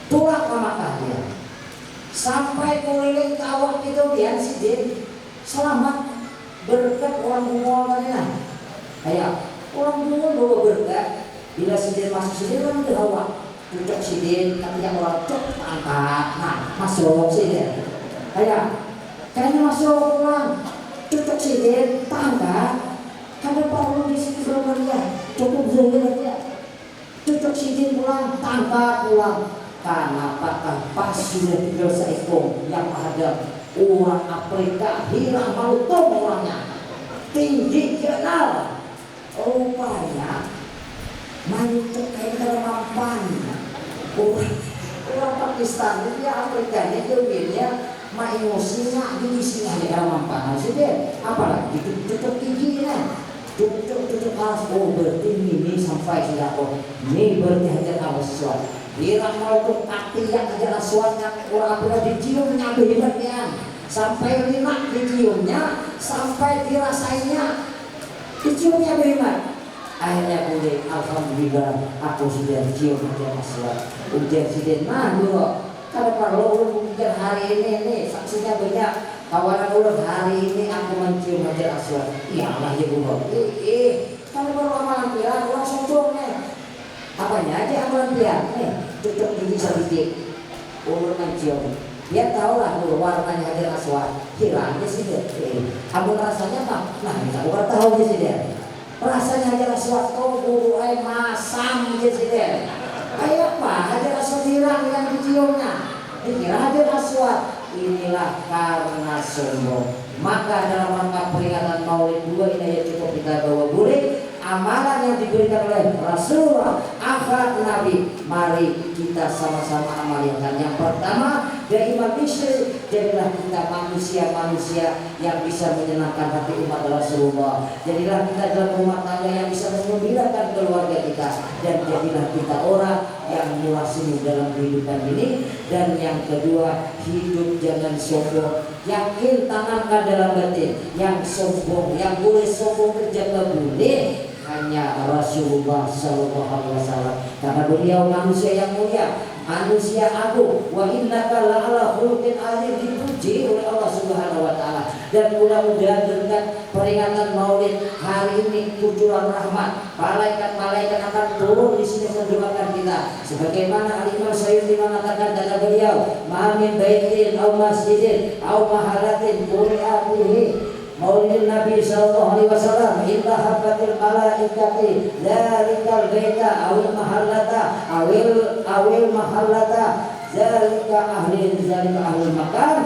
tulang makan dia sampai keliling kawat itu dia sih dia selamat berkat orang bungol tadi ayo orang bungol bawa berkat. Bila sendiri masuk sendiri kan udah hawa. cucuk sidin katanya orang cuk angkat nah masuk sidin kayaknya masuk pulang cucuk sidin tangga karena perlu di sini belum ya cukup dulu ya cucuk sidin pulang tangga pulang karena apakah pas sudah tinggal seekor yang ada orang Afrika hilang malutung orangnya tinggi kenal rupanya main kayak dalam mampan orang Pakistan itu ya Afrika itu dia main emosinya di sini dalam mampan sudah apalagi cucuk tingginya cucuk alas berarti ini sampai sudah ini berarti hajar alas suat hirang malutung kaki yang hajar alas suatnya orang Afrika diciumnya hebatnya sampai linak diciumnya sampai dirasainya diciumnya beriman akhirnya boleh alhamdulillah aku sudah cium hajar aswad ujian sidin nah dulu kalau perlu mungkin hari ini nih saksinya banyak kawanan ulun hari ini aku mencium hajar aswad iya Allah ya Allah kalau perlu amalan pian orang sombong nih apanya aja amalan pian nih cucuk gigi sedikit ulun mencium dia tahu lah warnanya hajar aswad hilangnya sih amun rasanya mah nah kita bukan tahu sih dia rasanya hajar aswad kau buru air masam gitu deh kayak apa hajar aswad hilang yang diciumnya dikira hajar aswad inilah karena sombong maka dalam rangka peringatan maulid 2 ini ya cukup kita bawa boleh amalan yang diberikan oleh Rasulullah akhlak Nabi mari kita sama-sama amalkan yang pertama dari Imam Bisri jadilah kita manusia-manusia yang bisa menyenangkan hati umat Rasulullah jadilah kita dalam rumah tangga yang bisa menggembirakan keluarga kita dan jadilah kita orang yang murah sini dalam kehidupan ini dan yang kedua hidup jangan sombong yakin tanamkan dalam batin yang sombong yang boleh sombong kerja boleh hanya Rasulullah Sallallahu Alaihi Wasallam karena beliau manusia yang mulia manusia agung wa innaka la'ala khuluqin azim dipuji oleh Allah Subhanahu wa taala dan mudah-mudahan dengan peringatan Maulid hari ini kucuran rahmat malaikat-malaikat akan turun di sini mendoakan kita sebagaimana Al-Imam Sayyidi mengatakan kata beliau ma min baitin aw masjidin aw mahalatin quri'a fihi Maulid Nabi sallallahu alaihi wasallam illa habatil malaikati zalikal baita awil mahallata awil mahallata zalika ahli makan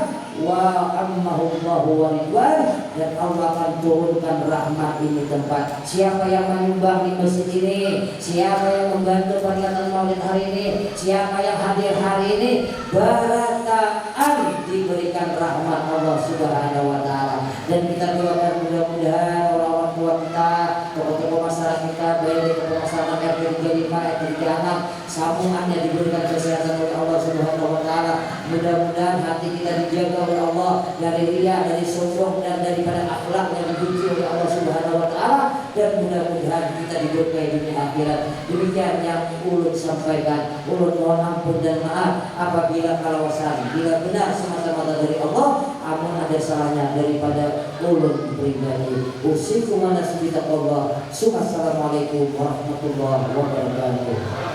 wa ammahu Allahu wa ridwan dan Allah akan turunkan rahmat ini tempat siapa yang menyumbang di masjid ini siapa yang membantu peringatan Maulid hari ini siapa yang hadir hari ini barakaan diberikan rahmat Allah Subhanahu wa taala dan kita doakan mudah-mudahan orang-orang tua kita tokoh-tokoh masyarakat kita baik di tokoh masyarakat RT 35 RT 36 sambungannya diberikan kesehatan oleh Allah Subhanahu wa taala mudah-mudahan hati kita dijaga oleh Allah dari riya dari sombong dan daripada akhlak yang dibenci oleh Allah Subhanahu wa taala dan mudah-mudahan kita diberkahi dunia akhirat demikian yang ulun sampaikan ulun mohon ampun dan maaf apabila kalawasan bila benar semata-mata dari Allah amun ada salahnya daripada ulun pribadi usikum wa nasbita Allah. Assalamualaikum warahmatullahi wabarakatuh.